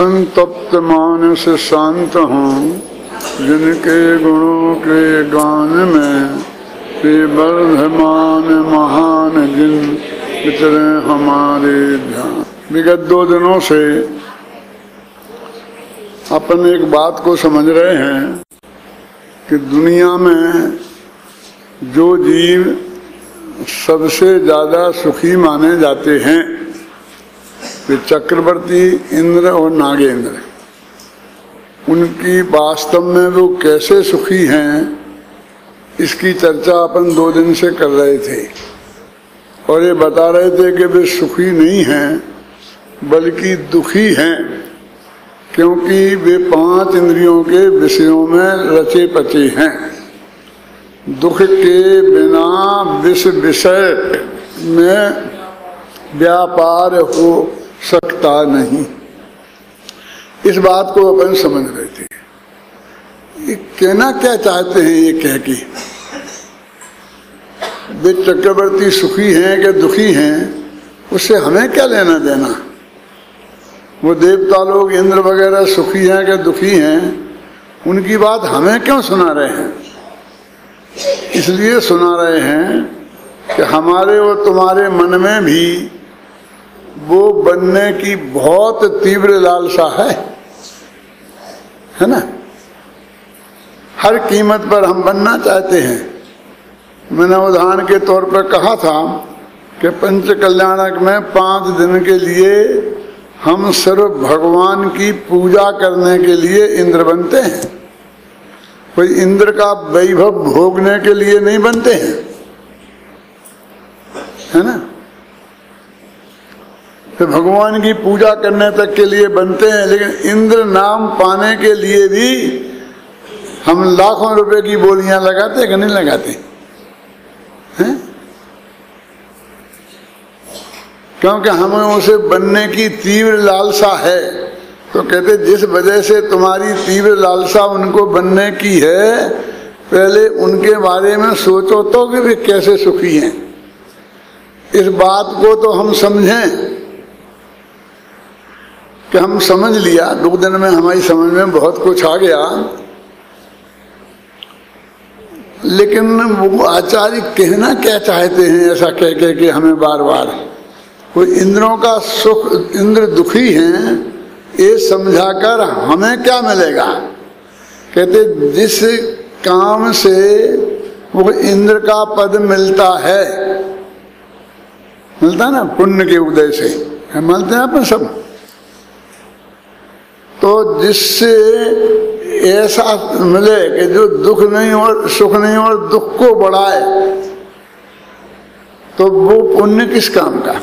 संतप्त मानस शांत हों, जिनके गुणों के गान में वे वर्धमान महान जिन विचरे हमारे ध्यान। विगत 2 दिनों से अपन एक बात को समझ रहे हैं कि दुनिया में जो जीव सबसे ज्यादा सुखी माने जाते हैं वे चक्रवर्ती, इंद्र और नागेंद्र। उनकी वास्तव में वो कैसे सुखी हैं इसकी चर्चा अपन 2 दिन से कर रहे थे और ये बता रहे थे कि वे सुखी नहीं हैं बल्कि दुखी हैं, क्योंकि वे 5 इंद्रियों के विषयों में रचे पचे हैं। दुख के बिना विषय में व्यापार हो सकता नहीं। इस बात को अपन समझ रहे थे। ये कहना क्या चाहते हैं ये कह के, वे चक्रवर्ती सुखी हैं कि दुखी हैं उससे हमें क्या लेना देना। वो देवता लोग इंद्र वगैरह सुखी हैं कि दुखी हैं उनकी बात हमें क्यों सुना रहे हैं। इसलिए सुना रहे हैं कि हमारे और तुम्हारे मन में भी वो बनने की बहुत तीव्र लालसा है ना। हर कीमत पर हम बनना चाहते हैं। मैंने उदाहरण के तौर पर कहा था कि पंच कल्याणक में 5 दिन के लिए हम सिर्फ भगवान की पूजा करने के लिए इंद्र बनते हैं, कोई इंद्र का वैभव भोगने के लिए नहीं बनते हैं, है ना। तो भगवान की पूजा करने तक के लिए बनते हैं, लेकिन इंद्र नाम पाने के लिए भी हम लाखों रुपए की बोलियां लगाते कि नहीं लगाते हैं, क्योंकि हमें उसे बनने की तीव्र लालसा है। तो कहते जिस वजह से तुम्हारी तीव्र लालसा उनको बनने की है, पहले उनके बारे में सोचो तो कि वे कैसे सुखी हैं। इस बात को तो हम समझें कि हम समझ लिया, 2 दिन में हमारी समझ में बहुत कुछ आ गया, लेकिन वो आचार्य कहना क्या चाहते हैं ऐसा कह के कि हमें बार बार कोई इंद्रों का सुख, इंद्र दुखी हैं ये समझाकर हमें क्या मिलेगा। कहते जिस काम से वो इंद्र का पद मिलता है, मिलता ना पुण्य के उदय से, मिलते हैं अपन सब, तो जिससे ऐसा मिले कि जो दुख नहीं और सुख नहीं और दुख को बढ़ाए, तो वो पुण्य किस काम का।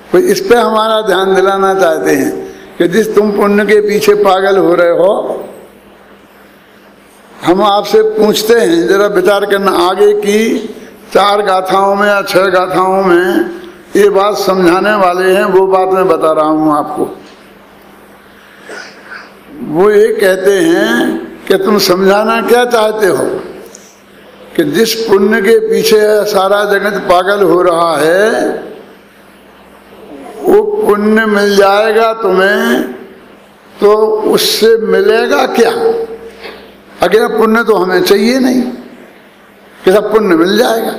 तो इस पे हमारा ध्यान दिलाना चाहते हैं कि जिस तुम पुण्य के पीछे पागल हो रहे हो, हम आपसे पूछते हैं जरा विचार करना। आगे की 4 गाथाओं में या 6 गाथाओं में ये बात समझाने वाले हैं, वो बात मैं बता रहा हूं आपको। वो ये कहते हैं कि तुम समझाना क्या चाहते हो कि जिस पुण्य के पीछे सारा जगत पागल हो रहा है, वो पुण्य मिल जाएगा तुम्हें तो उससे मिलेगा क्या। अकेला पुण्य तो हमें चाहिए नहीं कि सब पुण्य मिल जाएगा,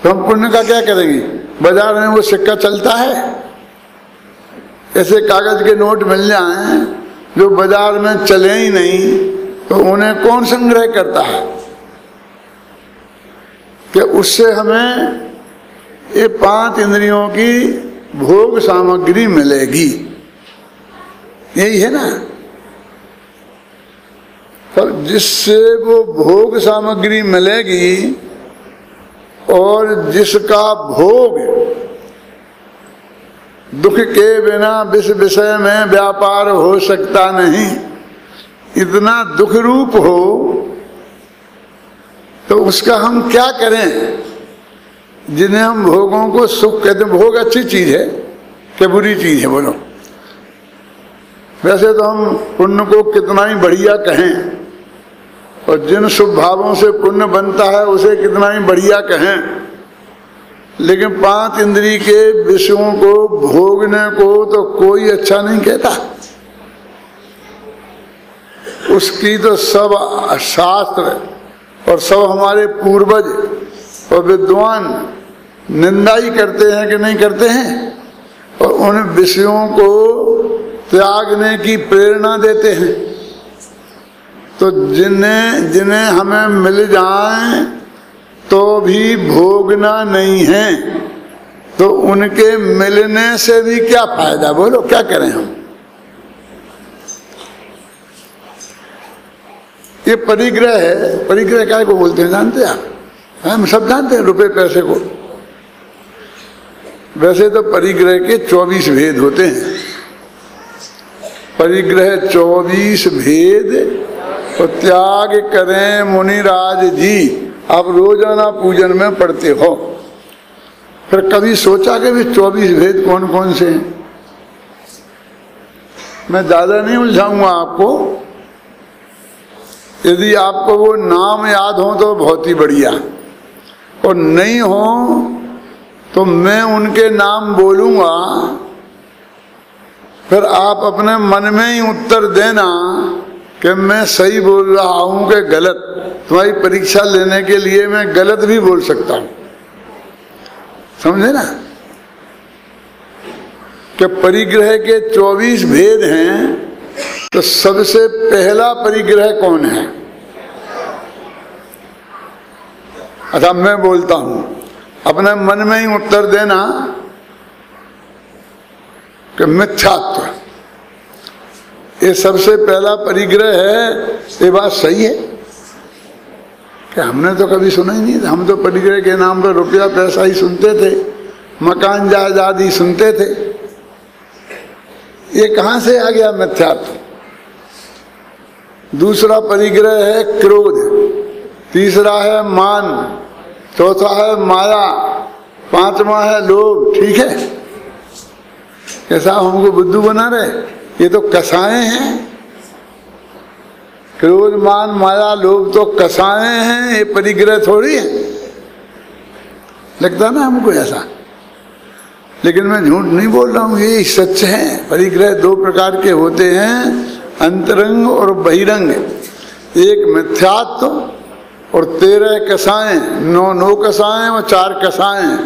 तो हम पुण्य का क्या करेंगे। बाजार में वो सिक्का चलता है, ऐसे कागज के नोट मिल जाएं जो बाजार में चले ही नहीं, तो उन्हें कौन संग्रह करता है कि उससे हमें ये 5 इंद्रियों की भोग सामग्री मिलेगी। यही है ना। पर जिससे वो भोग सामग्री मिलेगी और जिसका भोग दुख के बिना विषय में व्यापार हो सकता नहीं, इतना दुख रूप हो, तो उसका हम क्या करें। जिन्हें हम भोगों को सुख कहते हैं, भोग अच्छी चीज है कि बुरी चीज है बोलो। वैसे तो हम पुण्य को कितना ही बढ़िया कहें, और जिन शुभ भावों से पुण्य बनता है उसे कितना ही बढ़िया कहें, लेकिन 5 इंद्री के विषयों को भोगने को तो कोई अच्छा नहीं कहता। उसकी तो सब शास्त्र और सब हमारे पूर्वज और विद्वान निंदा ही करते हैं कि नहीं करते हैं, और उन विषयों को त्यागने की प्रेरणा देते हैं। तो जिन्हें हमें मिल जाए तो भी भोगना नहीं है, तो उनके मिलने से भी क्या फायदा? बोलो क्या करें हम? ये परिग्रह है। परिग्रह क्या को बोलते हैं जानते हैं आप? हम सब जानते हैं, रुपए पैसे को। वैसे तो परिग्रह के 24 भेद होते हैं। परिग्रह 24 भेद तो त्याग करें मुनिराज जी। आप रोजाना पूजन में पढ़ते हो, फिर कभी सोचा कि भी 24 भेद कौन कौन से हैं? मैं ज्यादा नहीं उलझाऊंगा आपको। यदि आपको वो नाम याद हो तो बहुत ही बढ़िया, और नहीं हो तो मैं उनके नाम बोलूंगा, फिर आप अपने मन में ही उत्तर देना कि मैं सही बोल रहा हूं कि गलत। तुम्हारी परीक्षा लेने के लिए मैं गलत भी बोल सकता हूं, समझे ना? कि परिग्रह के 24 भेद हैं, तो सबसे पहला परिग्रह कौन है? अच्छा, मैं बोलता हूं, अपने मन में ही उत्तर देना कि मिथ्यात्व। ये सबसे पहला परिग्रह है। ये बात सही है कि हमने तो कभी सुना ही नहीं था। हम तो परिग्रह के नाम पर रुपया पैसा ही सुनते थे, मकान जायदाद ही सुनते थे। ये कहां से आ गया मिथ्यात्व? दूसरा परिग्रह है क्रोध, तीसरा है मान, चौथा है माया, पांचवा है लोभ। ठीक है, कैसा हमको बुद्धू बना रहे? ये तो कसाएं हैं। क्रोध मान माया लोभ तो कसाएं हैं, ये परिग्रह थोड़ी है। लगता ना हमको ऐसा, लेकिन मैं झूठ नहीं बोल रहा हूं, ये सच है। परिग्रह 2 प्रकार के होते हैं, अंतरंग और बहिरंग। एक मिथ्यात्व और 13 कसाएं, 9 कसाएं और 4 कसाएं।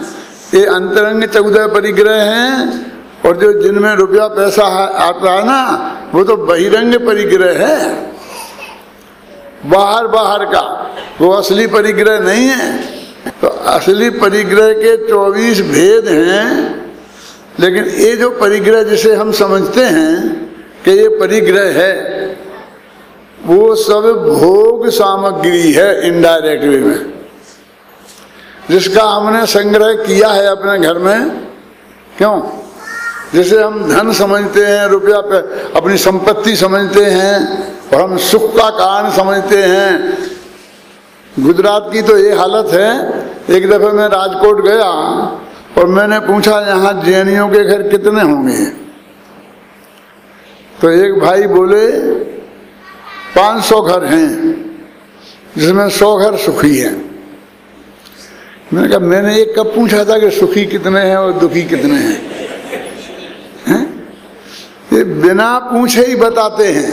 ये अंतरंग 14 परिग्रह हैं, और जो जिनमें रुपया पैसा आता है ना, वो तो बहिरंग परिग्रह है, बाहर बाहर का। वो असली परिग्रह नहीं है। तो असली परिग्रह के 24 भेद हैं, लेकिन ये जो परिग्रह जिसे हम समझते हैं कि ये परिग्रह है, वो सब भोग सामग्री है इनडायरेक्ट वे में, जिसका हमने संग्रह किया है अपने घर में। क्यों? जिसे हम धन समझते हैं, रुपया पे अपनी संपत्ति समझते हैं, और हम सुख का कारण समझते हैं। गुजरात की तो ये हालत है। एक दफे मैं राजकोट गया और मैंने पूछा यहाँ जैनियों के घर कितने होंगे? तो एक भाई बोले 500 घर हैं, जिसमें 100 घर सुखी हैं। मैंने कहा मैंने एक कब पूछा था कि सुखी कितने हैं और दुखी कितने हैं? ये बिना पूछे ही बताते हैं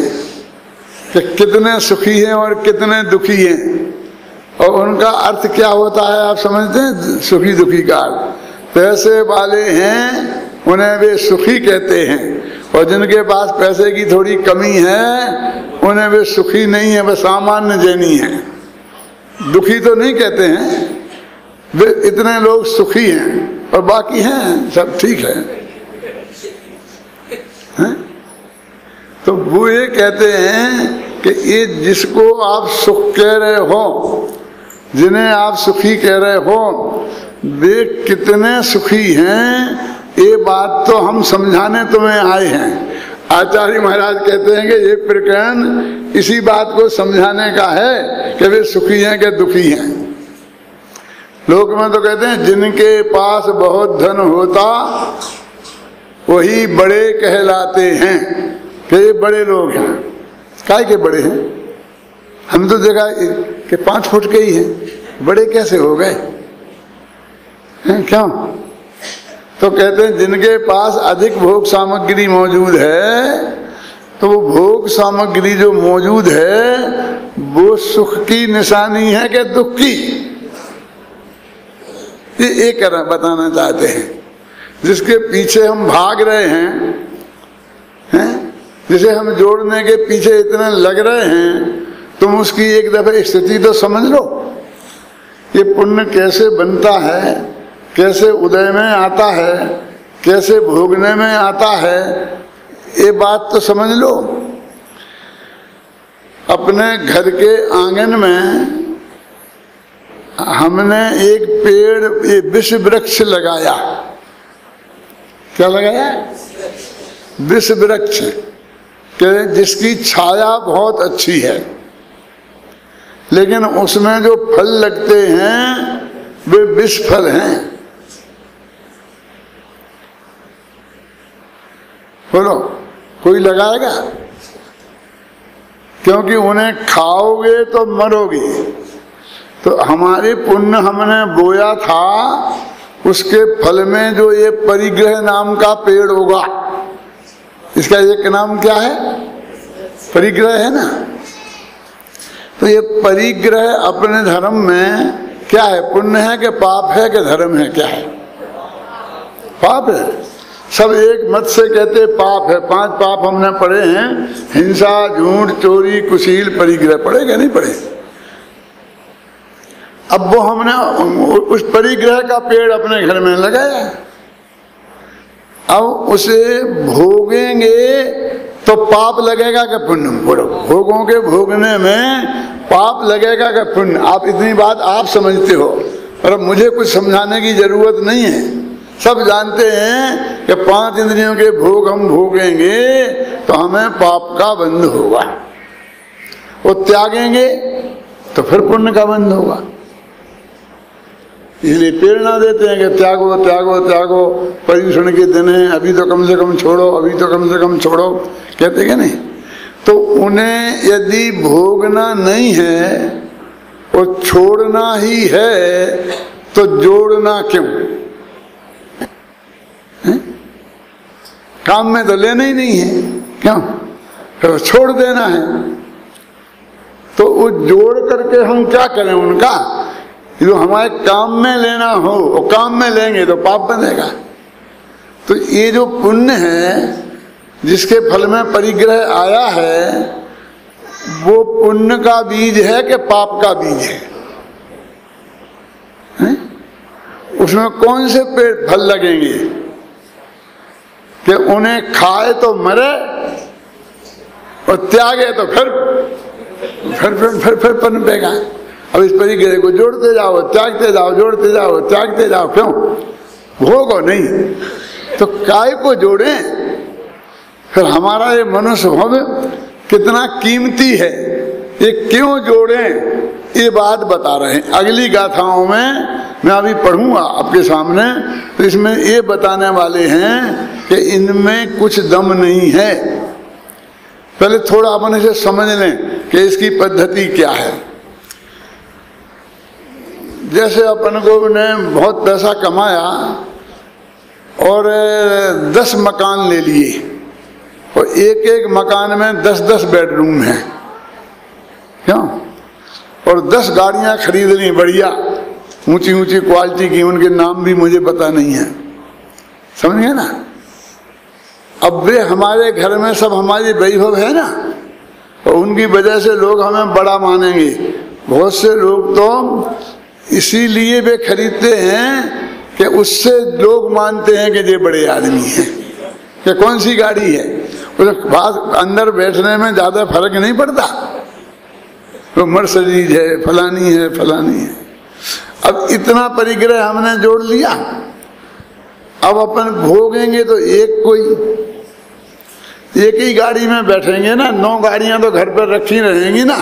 कि कितने सुखी हैं और कितने दुखी हैं। और उनका अर्थ क्या होता है आप समझते हैं? सुखी दुखी का अर्थ, पैसे वाले हैं उन्हें वे सुखी कहते हैं, और जिनके पास पैसे की थोड़ी कमी है उन्हें वे सुखी नहीं है, वे सामान्य जैनी है। दुखी तो नहीं कहते हैं। वे इतने लोग सुखी हैं और बाकी हैं सब ठीक है, हैं? तो वो ये कहते हैं कि ये जिसको आप सुख कह रहे हो, जिन्हें आप सुखी कह रहे हो, वे कितने सुखी हैं, ये बात तो हम समझाने तुम्हें आए हैं। आचार्य महाराज कहते हैं कि ये प्रकरण इसी बात को समझाने का है कि वे सुखी हैं कि दुखी हैं। लोक में तो कहते हैं जिनके पास बहुत धन होता वही बड़े कहलाते हैं, कि ये बड़े लोग हैं। काय के बड़े हैं? हम तो देखा कि 5 फुट के ही हैं, बड़े कैसे हो गए? क्यों? तो कहते हैं जिनके पास अधिक भोग सामग्री मौजूद है, तो वो भोग सामग्री जो मौजूद है वो सुख की निशानी है कि दुख की, ये एक बताना चाहते हैं। जिसके पीछे हम भाग रहे हैं, जिसे हम जोड़ने के पीछे इतने लग रहे हैं, तुम उसकी एक दफे स्थिति तो समझ लो। ये पुण्य कैसे बनता है, कैसे उदय में आता है, कैसे भोगने में आता है, ये बात तो समझ लो। अपने घर के आंगन में हमने एक पेड़, ये विष वृक्ष लगाया। क्या लगाया? विष वृक्ष के जिसकी छाया बहुत अच्छी है, लेकिन उसमें जो फल लगते हैं वे विष फल हैं। बोलो, कोई लगाएगा? क्योंकि उन्हें खाओगे तो मरोगे। तो हमारे पुण्य हमने बोया था, उसके फल में जो ये परिग्रह नाम का पेड़ होगा, इसका एक नाम क्या है? परिग्रह है ना। तो ये परिग्रह अपने धर्म में क्या है? पुण्य है कि पाप है कि धर्म है? क्या है? पाप है। सब एक मत से कहते पाप है। 5 पाप हमने पढ़े हैं, हिंसा, झूठ, चोरी, कुशील, परिग्रह। पढ़े क्या नहीं पढ़े? अब वो हमने उस परिग्रह का पेड़ अपने घर में लगाया। अब उसे भोगेंगे तो पाप लगेगा कि पुण्य? भोगों के भोगने में पाप लगेगा कि पुण्य? आप इतनी बात आप समझते हो, पर अब मुझे कुछ समझाने की जरूरत नहीं है। सब जानते हैं कि 5 इंद्रियों के भोग हम भोगेंगे तो हमें पाप का बंध होगा, वो त्यागेंगे तो फिर पुण्य का बंध होगा। इसलिए प्रेरणा देते हैं कि त्यागो त्यागो त्यागो, पर्यूषण के दिन है, अभी तो कम से कम छोड़ो, अभी तो कम से कम छोड़ो, कहते क्या नहीं? तो उन्हें यदि भोगना नहीं है और छोड़ना ही है तो जोड़ना क्यों? काम में तो लेना ही नहीं है, क्यों? फिर छोड़ देना है। तो वो जोड़ करके हम क्या करें उनका? जो हमारे काम में लेना हो, वो काम में लेंगे तो पाप बनेगा। तो ये जो पुण्य है जिसके फल में परिग्रह आया है, वो पुण्य का बीज है कि पाप का बीज है? उसमें कौन से पेड़ फल लगेंगे कि उन्हें खाए तो मरे और त्यागे तो फिर पनपेगा। अब इस परिग्रह को जोड़ते जाओ, त्यागते जाओ, जोड़ते जाओ, त्यागते जाओ। क्यों? भोगो नहीं तो काय को जोड़े? फिर हमारा ये मनुष्य भाव कितना कीमती है, ये क्यों जोड़ें? ये बात बता रहे हैं अगली गाथाओं में। मैं अभी पढ़ूंगा आपके सामने, तो इसमें ये बताने वाले हैं कि इनमें कुछ दम नहीं है। पहले थोड़ा अपन इसे समझ लें कि इसकी पद्धति क्या है। जैसे अपन को ने बहुत पैसा कमाया और 10 मकान ले लिए और एक एक मकान में 10-10 बेडरूम हैं, क्यों? और 10 गाड़ियां खरीद ली बढ़िया, ऊंची ऊंची क्वालिटी की, उनके नाम भी मुझे पता नहीं है, समझ गए ना? अब वे हमारे घर में सब हमारी वैभव है ना, और उनकी वजह से लोग हमें बड़ा मानेंगे। बहुत से लोग तो इसीलिए वे खरीदते हैं कि उससे लोग मानते हैं कि ये बड़े आदमी हैं। कि कौन सी गाड़ी है, अंदर बैठने में ज्यादा फर्क नहीं पड़ता, तो मर्सिडीज है, फलानी है, फलानी है। अब इतना परिग्रह हमने जोड़ लिया, अब अपन भोगेंगे तो एक ही गाड़ी में बैठेंगे ना, 9 गाड़ियां तो घर पर रखी रहेंगी ना,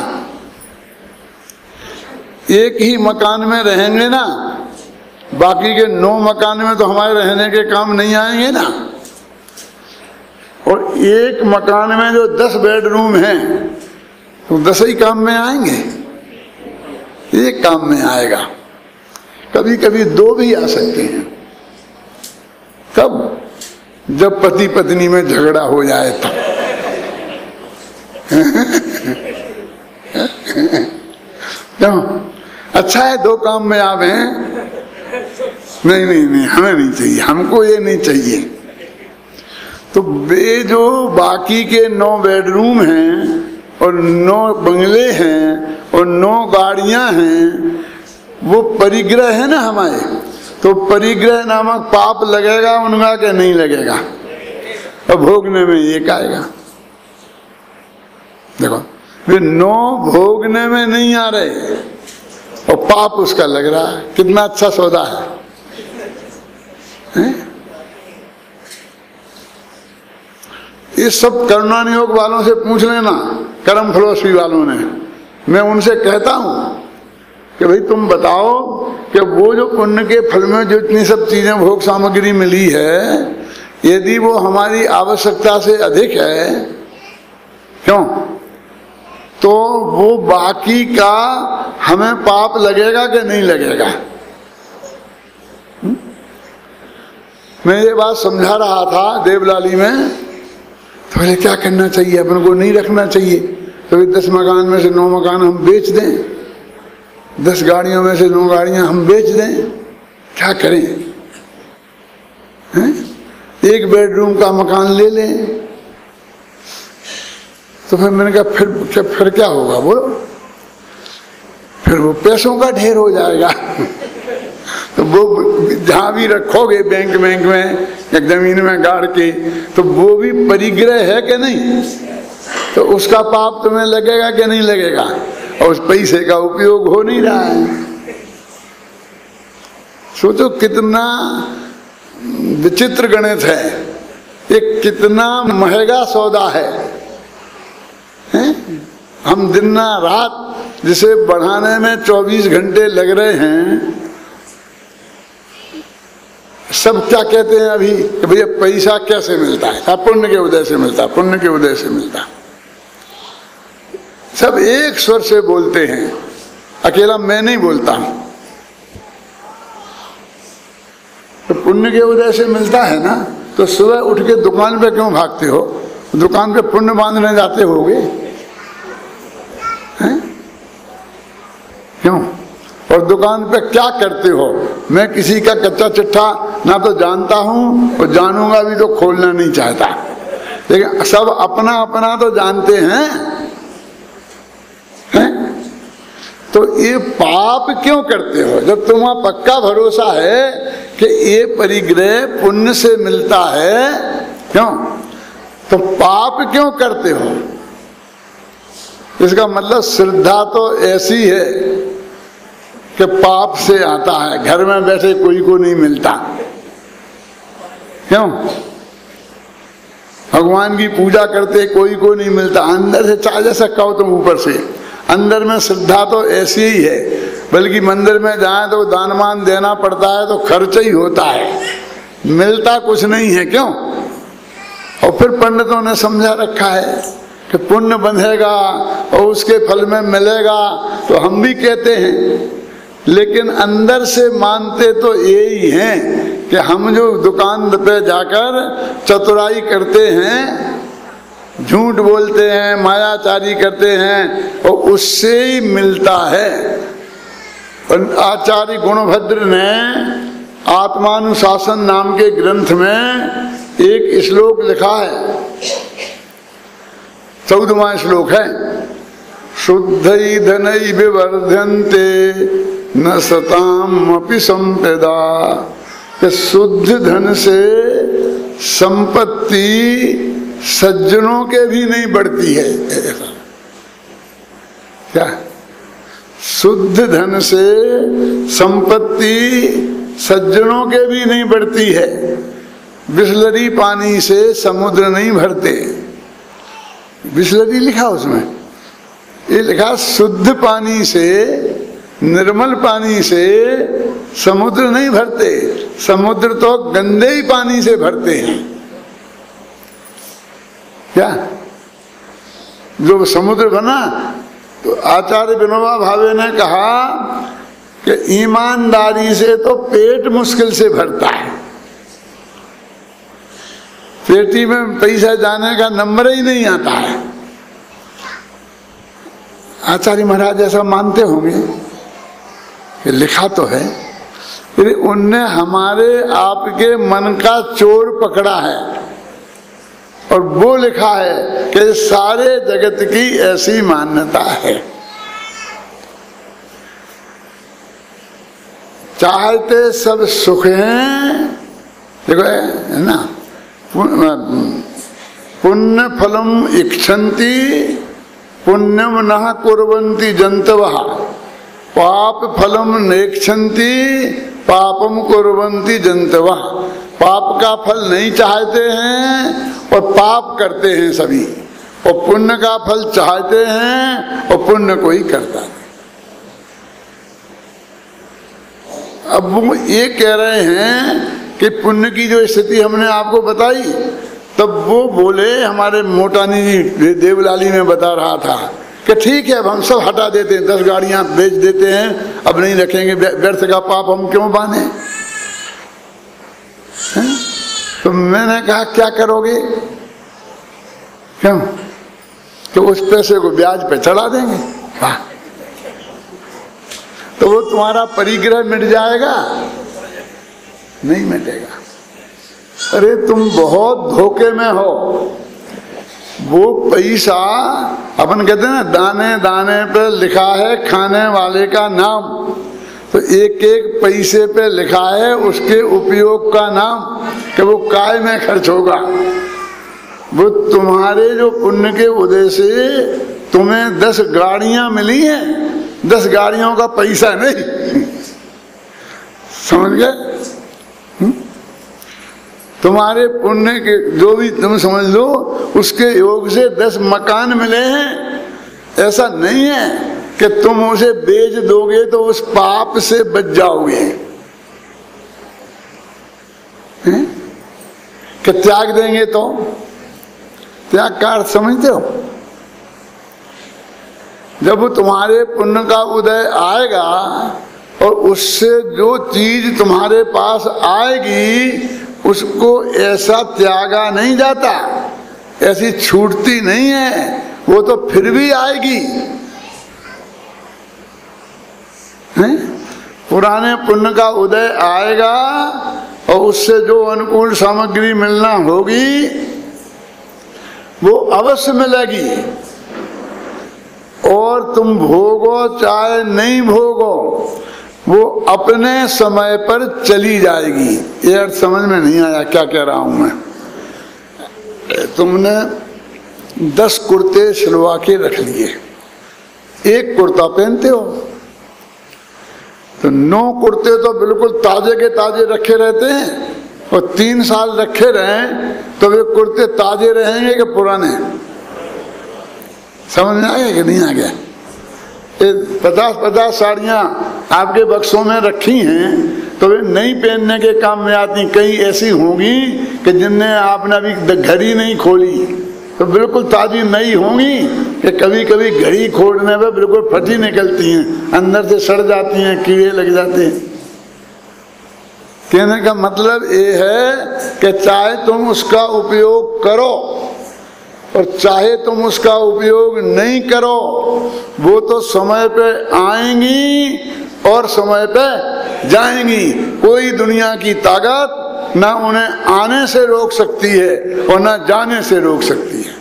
एक ही मकान में रहेंगे ना, बाकी के 9 मकान में तो हमारे रहने के काम नहीं आएंगे ना। और एक मकान में जो 10 बेडरूम हैं तो 10 ही काम में आएंगे, एक काम में आएगा। कभी कभी 2 भी आ सकते हैं। कब? जब पति पत्नी में झगड़ा हो जाए तब। क्यों? अच्छा है 2 काम में आवे हैं। नहीं नहीं नहीं, हमें नहीं चाहिए, हमको ये नहीं चाहिए। तो वे जो बाकी के 9 बेडरूम हैं और 9 बंगले हैं और 9 गाड़ियां हैं, वो परिग्रह है ना हमारे। तो परिग्रह नामक पाप लगेगा उनका कि नहीं लगेगा? और भोगने में एक आएगा। देखो, वे 9 भोगने में नहीं आ रहे और पाप उसका लग रहा है। कितना अच्छा सौदा है, हैं? ये सब करुणान योग वालों से पूछ लेना, कर्म फिलॉसफी वालों ने। मैं उनसे कहता हूं कि भाई तुम बताओ कि वो जो पुण्य के फल में जो इतनी सब चीजें भोग सामग्री मिली है, यदि वो हमारी आवश्यकता से अधिक है, क्यों, तो वो बाकी का हमें पाप लगेगा कि नहीं लगेगा? मैं ये बात समझा रहा था देवलाली में, तो बोले क्या करना चाहिए, अपन को नहीं रखना चाहिए। तो 10 मकान में से 9 मकान हम बेच दें, 10 गाड़ियों में से 9 गाड़ियां हम बेच दें, क्या करें? हैं? 1 बेडरूम का मकान ले लें। तो फिर मैंने कहा फिर क्या होगा? बोलो, फिर वो पैसों का ढेर हो जाएगा। तो वो जहां भी रखोगे बैंक में या जमीन में गाड़ के, तो वो भी परिग्रह है कि नहीं? तो उसका पाप तुम्हें लगेगा कि नहीं लगेगा? और उस पैसे का उपयोग हो नहीं रहा है। सोचो कितना विचित्र गणित है, ये कितना महंगा सौदा है, हैं? हम दिन रात जिसे बढ़ाने में 24 घंटे लग रहे हैं। सब क्या कहते हैं अभी कि भैया पैसा कैसे मिलता है? पुण्य के उदय से मिलता, पुण्य के उदय से मिलता। सब एक स्वर से बोलते हैं, अकेला मैं नहीं बोलता हूं। तो पुण्य के उदय से मिलता है ना, तो सुबह उठ के दुकान पे क्यों भागते हो? दुकान पे पुण्य बांधने जाते होगे, हैं? क्यों? और दुकान पे क्या करते हो? मैं किसी का कच्चा चिट्ठा ना तो जानता हूं और जानूंगा भी तो खोलना नहीं चाहता, लेकिन सब अपना अपना तो जानते हैं, हैं? तो ये पाप क्यों करते हो जब तुम्हारा पक्का भरोसा है कि ये परिग्रह पुण्य से मिलता है? क्यों? तो पाप क्यों करते हो? इसका मतलब श्रद्धा तो ऐसी है कि पाप से आता है, घर में बैठे कोई को नहीं मिलता। क्यों? भगवान की पूजा करते कोई को नहीं मिलता, अंदर से चाहे जैसा कहो तुम ऊपर से, अंदर में श्रद्धा तो ऐसी ही है। बल्कि मंदिर में जाए तो दानमान देना पड़ता है, तो खर्च ही होता है, मिलता कुछ नहीं है। क्यों? और फिर पंडितों ने समझा रखा है कि पुण्य बंधेगा और उसके फल में मिलेगा, तो हम भी कहते हैं, लेकिन अंदर से मानते तो यही हैं कि हम जो दुकान पे जाकर चतुराई करते हैं, झूठ बोलते हैं, मायाचारी करते हैं, और उससे ही मिलता है। आचार्य गुणभद्र ने आत्मानुशासन नाम के ग्रंथ में एक श्लोक लिखा है, 14वां श्लोक है, शुद्धै धनै विवर्धन्ते न सताम अपि संपदा, कि शुद्ध धन से संपत्ति सज्जनों के भी नहीं बढ़ती है। क्या? शुद्ध धन से संपत्ति सज्जनों के भी नहीं बढ़ती है। बिस्लरी पानी से समुद्र नहीं भरते। बिस्लरी लिखा उसमें, ये लिखा शुद्ध पानी से, निर्मल पानी से समुद्र नहीं भरते। समुद्र तो गंदे ही पानी से भरते हैं। क्या? जो समुद्र बना, तो आचार्य विनोबा भावे ने कहा कि ईमानदारी से तो पेट मुश्किल से भरता है, पेटी में पैसा जाने का नंबर ही नहीं आता है। आचार्य महाराज ऐसा मानते होंगे कि लिखा तो है, फिर उनने हमारे आपके मन का चोर पकड़ा है और वो लिखा है कि सारे जगत की ऐसी मान्यता है। चाहते सब सुख हैं, देखो है ना, पुण्य फलम इक्षन्ति पुण्यम नः कुर्वन्ति जंतवः, पाप फलम नेक्षन्ति पापम कुर्वन्ति जंतवः। पाप का फल नहीं चाहते हैं और पाप करते हैं सभी, और पुण्य का फल चाहते हैं और पुण्य कोई करता नहीं। अब वो ये कह रहे हैं कि पुण्य की जो स्थिति हमने आपको बताई, तब वो बोले, हमारे मोटानी जी देवलाली में बता रहा था कि ठीक है अब हम सब हटा देते हैं, 10 गाड़ियां बेच देते हैं, अब नहीं रखेंगे, व्यर्थ का पाप हम क्यों बांधे हैं? तो मैंने कहा क्या करोगे? क्यों? तो उस पैसे को ब्याज पे चढ़ा देंगे। वाह, तो वो तुम्हारा परिग्रह मिट जाएगा? नहीं मिटेगा। अरे तुम बहुत धोखे में हो। वो पैसा, अपन कहते हैं ना, दाने दाने पे लिखा है खाने वाले का नाम, तो एक एक पैसे पे लिखा है उसके उपयोग का नाम कि वो काय में खर्च होगा। वो तुम्हारे जो पुण्य के उदय से तुम्हें 10 गाड़ियां मिली हैं, 10 गाड़ियों का पैसा नहीं, समझ गए? तुम्हारे पुण्य के जो भी तुम समझ लो, उसके योग से 10 मकान मिले हैं। ऐसा नहीं है कि तुम उसे बेच दोगे तो उस पाप से बच जाओगे, कि त्याग देंगे तो। त्याग का अर्थ समझते हो? जब तुम्हारे पुण्य का उदय आएगा और उससे जो चीज तुम्हारे पास आएगी उसको ऐसा त्यागा नहीं जाता, ऐसी छूटती नहीं है, वो तो फिर भी आएगी। हैं? पुराने पुण्य का उदय आएगा और उससे जो अनुकूल सामग्री मिलना होगी वो अवश्य मिलेगी, और तुम भोगो चाहे नहीं भोगो, वो अपने समय पर चली जाएगी। ये अर्थ समझ में नहीं आया क्या कह रहा हूं मैं? तुमने 10 कुर्ते सिलवा के रख लिए, एक कुर्ता पहनते हो, तो 9 कुर्ते तो बिल्कुल ताजे के ताजे रखे रहते हैं, और 3 साल रखे रहें तो वे कुर्ते ताजे रहेंगे कि पुराने? समझ में आ गया कि नहीं आ गया? 50-50 साड़ियां आपके बक्सों में रखी हैं तो वे नहीं पहनने के काम में आती। कई ऐसी होंगी कि जिनने आपने अभी घड़ी नहीं खोली तो बिल्कुल ताजी नहीं होंगी, कि कभी कभी घड़ी खोलने पे बिल्कुल फटी निकलती हैं, अंदर से सड़ जाती हैं, कीड़े लग जाते हैं। कहने का मतलब ये है कि चाहे तुम उसका उपयोग करो और चाहे तुम उसका उपयोग नहीं करो, वो तो समय पे आएंगी और समय पे जाएंगी। कोई दुनिया की ताकत ना उन्हें आने से रोक सकती है और ना जाने से रोक सकती है।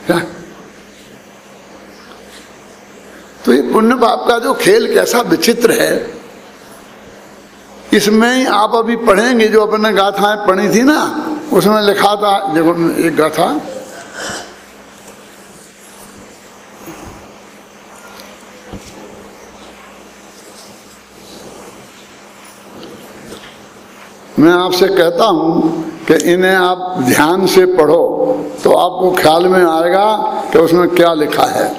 क्या? तो ये पुण्य पाप का जो खेल कैसा विचित्र है, इसमें ही आप अभी पढ़ेंगे जो अपने गाथाएं पढ़ी थी ना, उसमें लिखा था, देखो एक गाथा, मैं आपसे कहता हूं कि इन्हें आप ध्यान से पढ़ो तो आपको ख्याल में आएगा कि उसमें क्या लिखा है।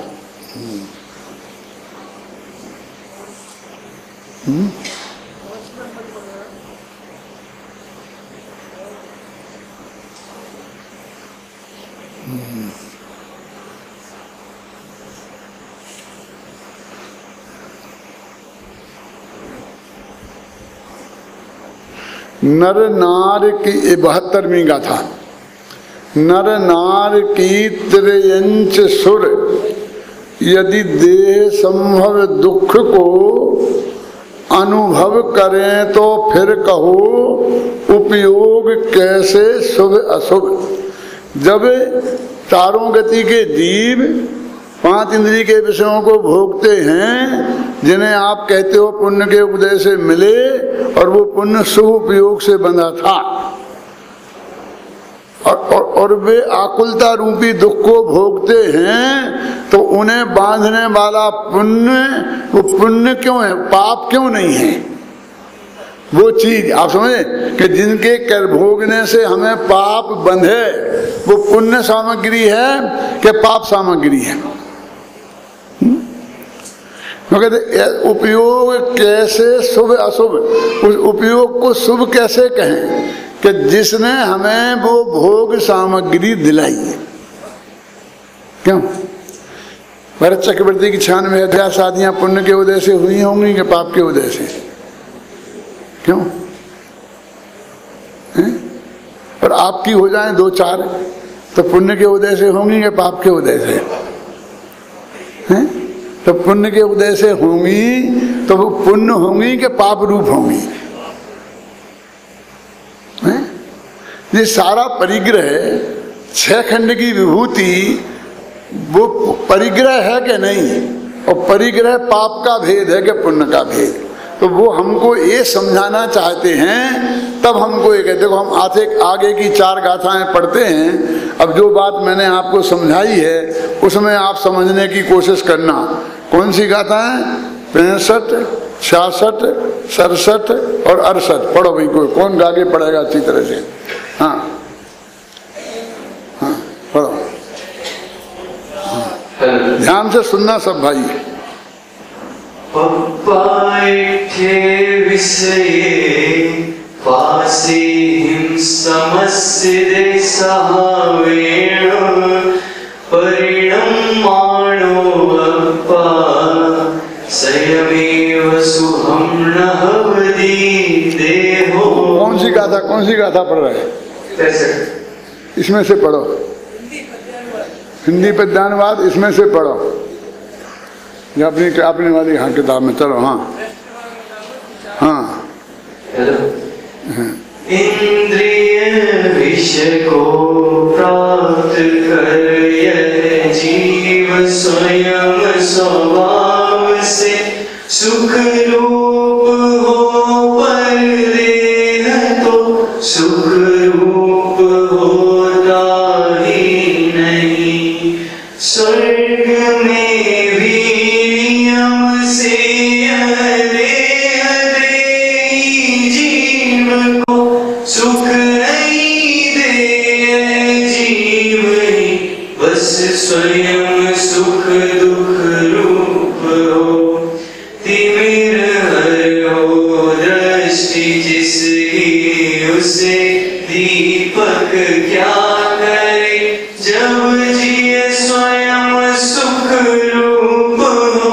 नर नार की 72वीं गाथा। नर नार की त्रयंच सुर यदि देह संभव दुख को अनुभव करें तो फिर कहो उपयोग कैसे शुभ अशुभ। जब चारों गति के जीव 5 इंद्रिय के विषयों को भोगते हैं, जिन्हें आप कहते हो पुण्य के उदय से मिले, और वो पुण्य शुभ उपयोग से बंधा था, और वे आकुलता रूपी दुख को भोगते हैं, तो उन्हें बांधने वाला पुण्य, वो पुण्य क्यों है, पाप क्यों नहीं है? वो चीज आप समझे कि जिनके कर भोगने से हमें पाप बंधे, वो पुण्य सामग्री है कि पाप सामग्री है? उपयोग कैसे शुभ अशुभ, उस उपयोग को शुभ कैसे कहें कि जिसने हमें वो भोग सामग्री दिलाई है। क्यों? भरत चक्रवर्ती की 96,000 शादियां पुण्य के उदय से हुई होंगी कि पाप के उदय से? क्यों? और आपकी हो जाए 2-4 तो पुण्य के उदय से होंगी कि पाप के उदय से? तो पुण्य के उदय से होंगी तो वो पुण्य होंगी कि पाप रूप होंगी? ये सारा परिग्रह 6 खंड की विभूति, वो परिग्रह है कि नहीं? और परिग्रह पाप का भेद है कि पुण्य का भेद? तो वो हमको ये समझाना चाहते हैं, तब हमको ये कहते, देखो हम आगे की 4 गाथाएं पढ़ते हैं। अब जो बात मैंने आपको समझाई है उसमें आप समझने की कोशिश करना। कौन सी गाथाएं? 65, 66, 67 और 68 पढ़ो भाई। कोई कौन आगे पढ़ेगा अच्छी तरह से? हाँ हाँ पढ़ो, ध्यान से सुनना सब भाई। पप्पाठे विषये पासिहिं समस्सिदे सहावेण परिणमाणो अप्पा स्वयमेव सुहं नहवदि देहो। कौन सी गाथा पढ़ रहे हैं? इसमें से पढ़ो। हिंदी पद्यानुवाद इसमें से पढ़ो, अपनी वाली हाँ किताब में। चलो हाँ हाँ। इंद्रिय विषय को प्राप्त कर यह जीव स्वयं स्वभाव से सुख रूप हो, पर देह तो सुख रूप होता ही नहीं। स्वर्ग में भी नियम से सुख नहीं दे जीव ही, बस स्वयं सुख दुख रूप हो। तिमिर हर हो दृष्टि जिसकी, उसे दीपक क्या करे। जब जिए स्वयं सुख रूप हो,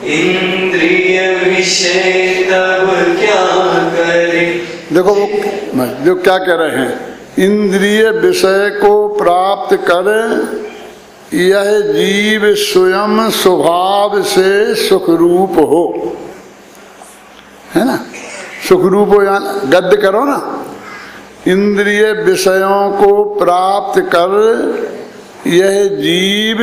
इंद्रिय विषय तब क्या करे। देखो वो जो क्या कह रहे हैं, इंद्रिय विषय को प्राप्त कर यह जीव स्वयं स्वभाव से सुख रूप हो, है ना? सुख रूप हो, यहाँ गद्य करो ना। इंद्रिय विषयों को प्राप्त कर यह जीव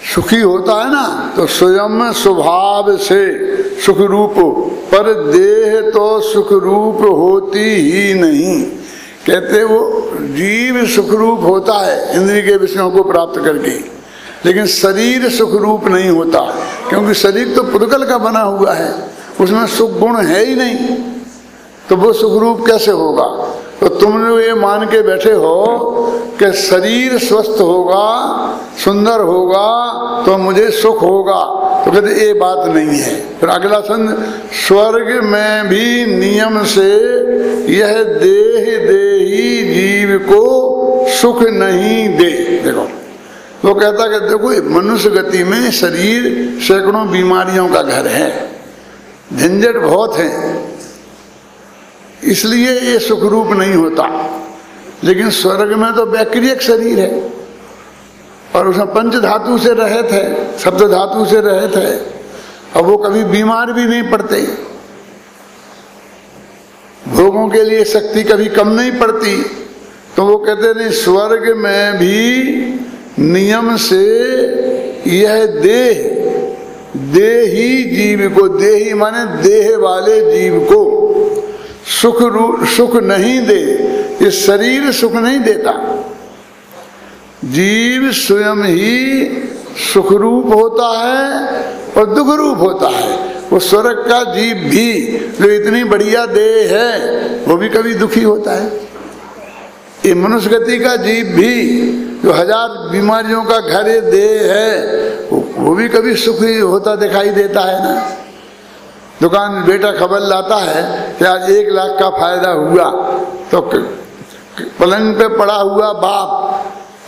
सुखी होता है ना, तो स्वयं स्वभाव से सुख रूप, पर देह तो सुख रूप होती ही नहीं। कहते वो जीव सुख रूप होता है इंद्रिय के विषयों को प्राप्त करके, लेकिन शरीर सुख रूप नहीं होता, क्योंकि शरीर तो पुद्गल का बना हुआ है, उसमें सुख गुण है ही नहीं, तो वो सुख रूप कैसे होगा? तो तुम लोग ये मान के बैठे हो कि शरीर स्वस्थ होगा, सुंदर होगा तो मुझे सुख होगा, तो कहते ये बात नहीं है। फिर अगला छंद, स्वर्ग में भी नियम से यह देह देही जीव को सुख नहीं दे। देखो वो कहता कि देखो मनुष्य गति में शरीर सैकड़ों बीमारियों का घर है, झंझट बहुत है, इसलिए ये सुख रूप नहीं होता। लेकिन स्वर्ग में तो वैक्रियक शरीर है और उसमें पंच धातु से रहित है, शब्द धातु से रहित है, और वो कभी बीमार भी नहीं पड़ते, भोगों के लिए शक्ति कभी कम नहीं पड़ती। तो वो कहते नहीं, स्वर्ग में भी नियम से यह देही जीव को, देही माने देह वाले जीव को सुख नहीं दे। ये शरीर सुख नहीं देता, जीव स्वयं ही सुख रूप होता है और दुख रूप होता है। वो स्वर्ग का जीव भी जो इतनी बढ़िया देह है वो भी कभी दुखी होता है। ये मनुष्य गति का जीव भी जो 1000 बीमारियों का घर देह है वो भी कभी सुखी होता दिखाई देता है ना। दुकान में बेटा खबर लाता है कि आज 1 लाख का फायदा हुआ, तो पलंग पे पड़ा हुआ बाप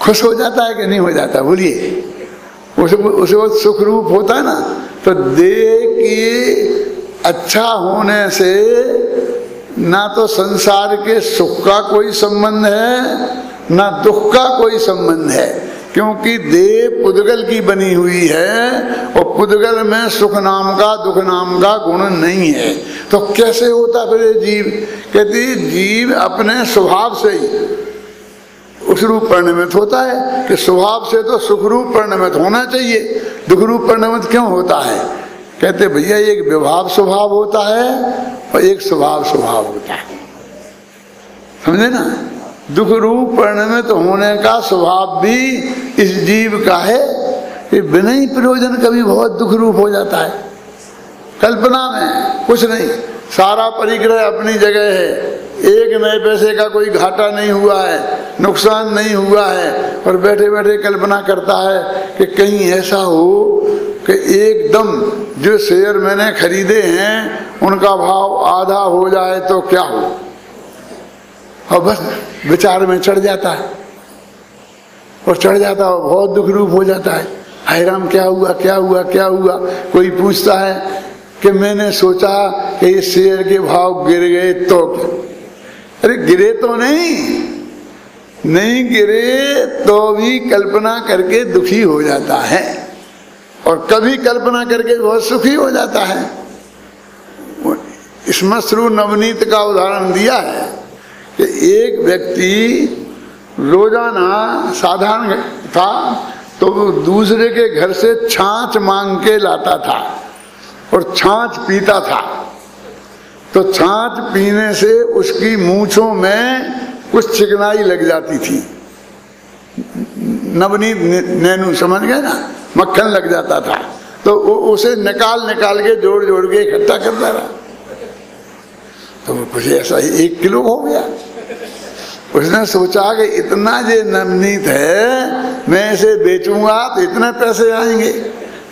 खुश हो जाता है कि नहीं हो जाता? बोलिए, उसे वो सुख रूप होता है ना। तो देह की अच्छा होने से ना तो संसार के सुख का कोई संबंध है ना दुख का कोई संबंध है, क्योंकि देह पुद्गल की बनी हुई है और पुद्गल में सुख नाम का दुख नाम का गुण नहीं है। तो कैसे होता फिर ये जीव? कहती जीव अपने स्वभाव से ही उस रूप परिणमित होता है कि स्वभाव से तो सुख रूप परिणमित होना चाहिए, दुख रूप परिणमित क्यों होता है? कहते भैया एक विभाव स्वभाव होता है और एक स्वभाव होता है, समझे ना। दुख रूप परिणमित होने का स्वभाव भी इस जीव का है कि बिना ही प्रयोजन कभी बहुत दुख रूप हो जाता है। कल्पना में कुछ नहीं, सारा परिग्रह अपनी जगह है, 1 नए पैसे का कोई घाटा नहीं हुआ है, नुकसान नहीं हुआ है, और बैठे बैठे कल्पना करता है कि कहीं ऐसा हो कि एकदम जो शेयर मैंने खरीदे हैं उनका भाव आधा हो जाए तो क्या हो, और बस विचार में चढ़ जाता है और चढ़ जाता है, बहुत दुख रूप हो जाता है। हाय राम, क्या हुआ क्या हुआ क्या हुआ? कोई पूछता है कि मैंने सोचा कि इस शेयर के भाव गिर गए तो क्या? अरे गिरे तो नहीं गिरे तो भी कल्पना करके दुखी हो जाता है, और कभी कल्पना करके बहुत सुखी हो जाता है। श्मश्रु नवनीत का उदाहरण दिया है कि एक व्यक्ति रोजाना साधारण था तो वो दूसरे के घर से छाछ मांग के लाता था और छाछ पीता था। तो छाछ पीने से उसकी मूंछों में कुछ चिकनाई लग जाती थी, नवनीत नैनू समझ गए ना, मक्खन लग जाता था। तो उसे निकाल के जोड़ के इकट्ठा करता रहा, तो कुछ ऐसा ही 1 किलो हो गया। उसने सोचा कि इतना ये नवनीत है, मैं इसे बेचूंगा तो इतने पैसे आएंगे,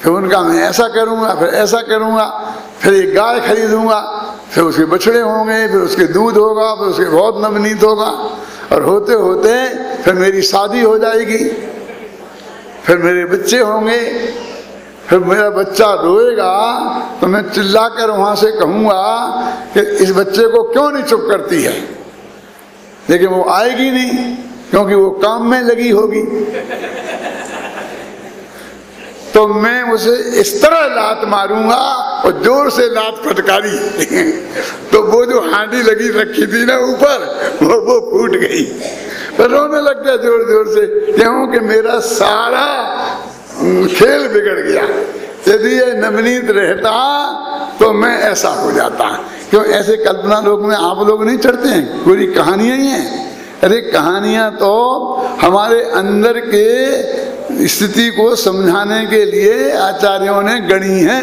फिर उनका मैं ऐसा करूंगा, फिर ऐसा करूंगा, फिर एक गाय खरीदूंगा, फिर उसके बछड़े होंगे, फिर उसके दूध होगा, फिर उसके बहुत नवनीत होगा, और होते होते फिर मेरी शादी हो जाएगी, फिर मेरे बच्चे होंगे, फिर मेरा बच्चा रोएगा तो मैं चिल्लाकर वहां से कहूंगा कि इस बच्चे को क्यों नहीं चुप करती है, लेकिन वो आएगी नहीं क्योंकि वो काम में लगी होगी। तो मैं उसे इस तरह लात मारूंगा और जोर से लात फटकारी तो वो जो हांडी लगी रखी थी ना ऊपर, वो फूट गई, तो रोने लग गया जोर जोर से, क्योंकि मेरा सारा खेल बिगड़ गया। यदि ये नवनीत रहता तो मैं ऐसा हो जाता। क्यों ऐसे कल्पना लोक में आप लोग नहीं चढ़ते हैं? पूरी कहानियां ही हैं। अरे कहानियां तो हमारे अंदर के स्थिति को समझाने के लिए आचार्यों ने गढ़ी है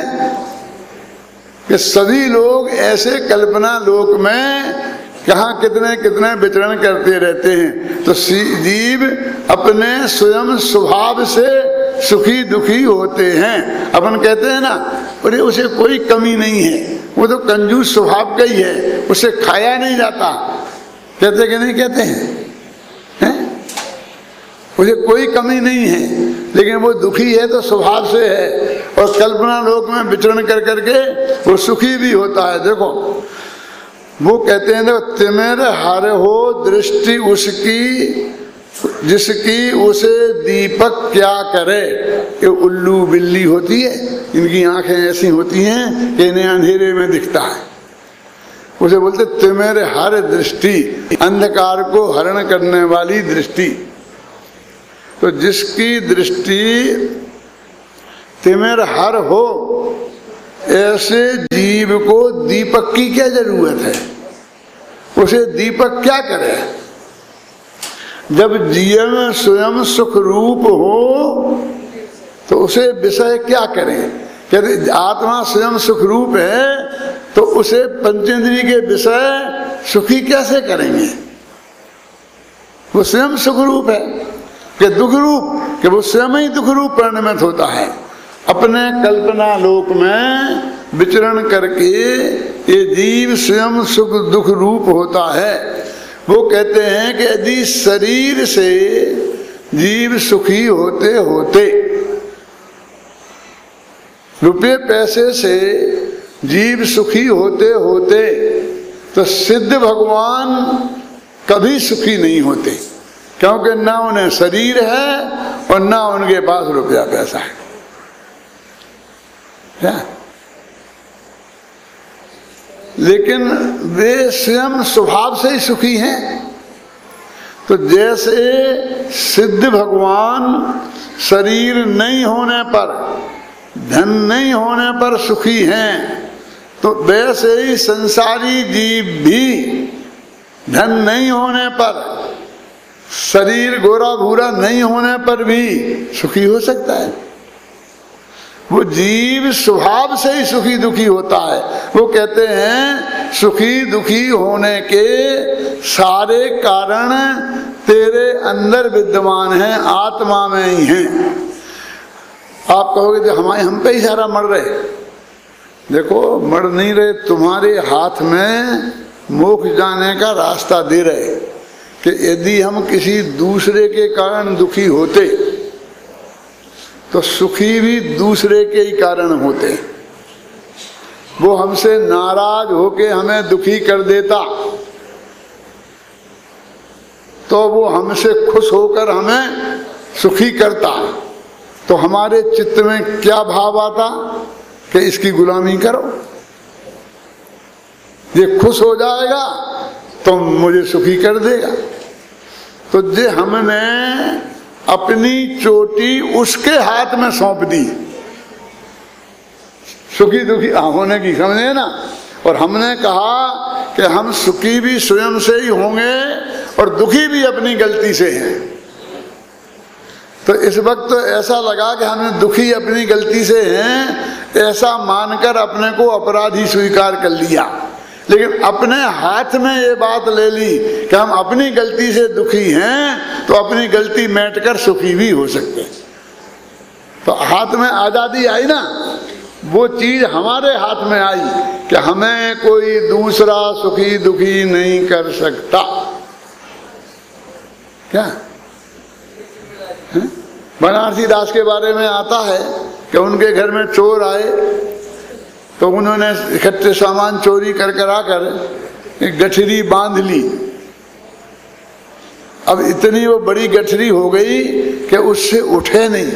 कि सभी लोग ऐसे कल्पना लोक में कहाँ कितने कितने विचरण करते रहते हैं। तो जीव अपने स्वयं स्वभाव से सुखी दुखी होते हैं। अपन कहते हैं ना, अरे उसे कोई कमी नहीं है, वो तो कंजूस स्वभाव का ही है, उसे खाया नहीं जाता, कहते कि नहीं कहते हैं? उसे कोई कमी नहीं है, लेकिन वो दुखी है तो स्वभाव से है, और कल्पना लोक में विचरण कर करके वो सुखी भी होता है। देखो वो कहते हैं ना, तिमिर हर हो दृष्टि उसकी जिसकी उसे दीपक क्या करे। ये उल्लू बिल्ली होती है, इनकी आंखें ऐसी होती हैं कि इन्हें अंधेरे में दिखता है, उसे बोलते तिमिर हर दृष्टि, अंधकार को हरण करने वाली दृष्टि। तो जिसकी दृष्टि तिमिर हर हो, ऐसे जीव को दीपक की क्या जरूरत है? उसे दीपक क्या करे? जब जीवन स्वयं सुख रूप हो तो उसे विषय क्या करें? यदि आत्मा स्वयं सुख रूप है तो उसे पंचेंद्रिय के विषय सुखी कैसे करेंगे? वो स्वयं सुख रूप है कि दुख रूप, कि वो स्वयं ही दुख रूप परिणमित होता है। अपने कल्पना लोक में विचरण करके ये जीव स्वयं सुख दुख रूप होता है। वो कहते हैं कि यदि शरीर से जीव सुखी होते होते, रुपये पैसे से जीव सुखी होते होते, तो सिद्ध भगवान कभी सुखी नहीं होते, क्योंकि ना उन्हें शरीर है और ना उनके पास रुपया पैसा है। क्या? लेकिन वे स्वयं स्वभाव से ही सुखी हैं। तो जैसे सिद्ध भगवान शरीर नहीं होने पर, धन नहीं होने पर सुखी हैं, तो वैसे ही संसारी जीव भी धन नहीं होने पर, शरीर गोरा भूरा नहीं होने पर भी सुखी हो सकता है। वो जीव स्वभाव से ही सुखी दुखी होता है। वो कहते हैं सुखी दुखी होने के सारे कारण तेरे अंदर विद्यमान हैं, आत्मा में ही हैं। आप कहोगे जो हम पे ही सारा मर रहे, देखो मर नहीं रहे, तुम्हारे हाथ में मोक्ष जाने का रास्ता दे रहे कि यदि हम किसी दूसरे के कारण दुखी होते तो सुखी भी दूसरे के ही कारण होते। वो हमसे नाराज होके हमें दुखी कर देता तो वो हमसे खुश होकर हमें सुखी करता, तो हमारे चित्त में क्या भाव आता कि इसकी गुलामी करो, ये खुश हो जाएगा तो मुझे सुखी कर देगा। तो जे हमने अपनी चोटी उसके हाथ में सौंप दी, सुखी दुखी होने की, समझे ना। और हमने कहा कि हम सुखी भी स्वयं से ही होंगे और दुखी भी अपनी गलती से हैं। तो इस वक्त तो ऐसा लगा कि हमें दुखी अपनी गलती से हैं, ऐसा मानकर अपने को अपराधी स्वीकार कर लिया। लेकिन अपने हाथ में ये बात ले ली कि हम अपनी गलती से दुखी हैं, तो अपनी गलती मेट कर सुखी भी हो सकते। तो हाथ में आजादी आई ना, वो चीज हमारे हाथ में आई कि हमें कोई दूसरा सुखी दुखी नहीं कर सकता। क्या बनारसी दास के बारे में आता है कि उनके घर में चोर आए तो उन्होंने इकट्ठे सामान चोरी कर आकर एक गठरी बांध ली। अब इतनी वो बड़ी गठरी हो गई कि उससे उठे नहीं,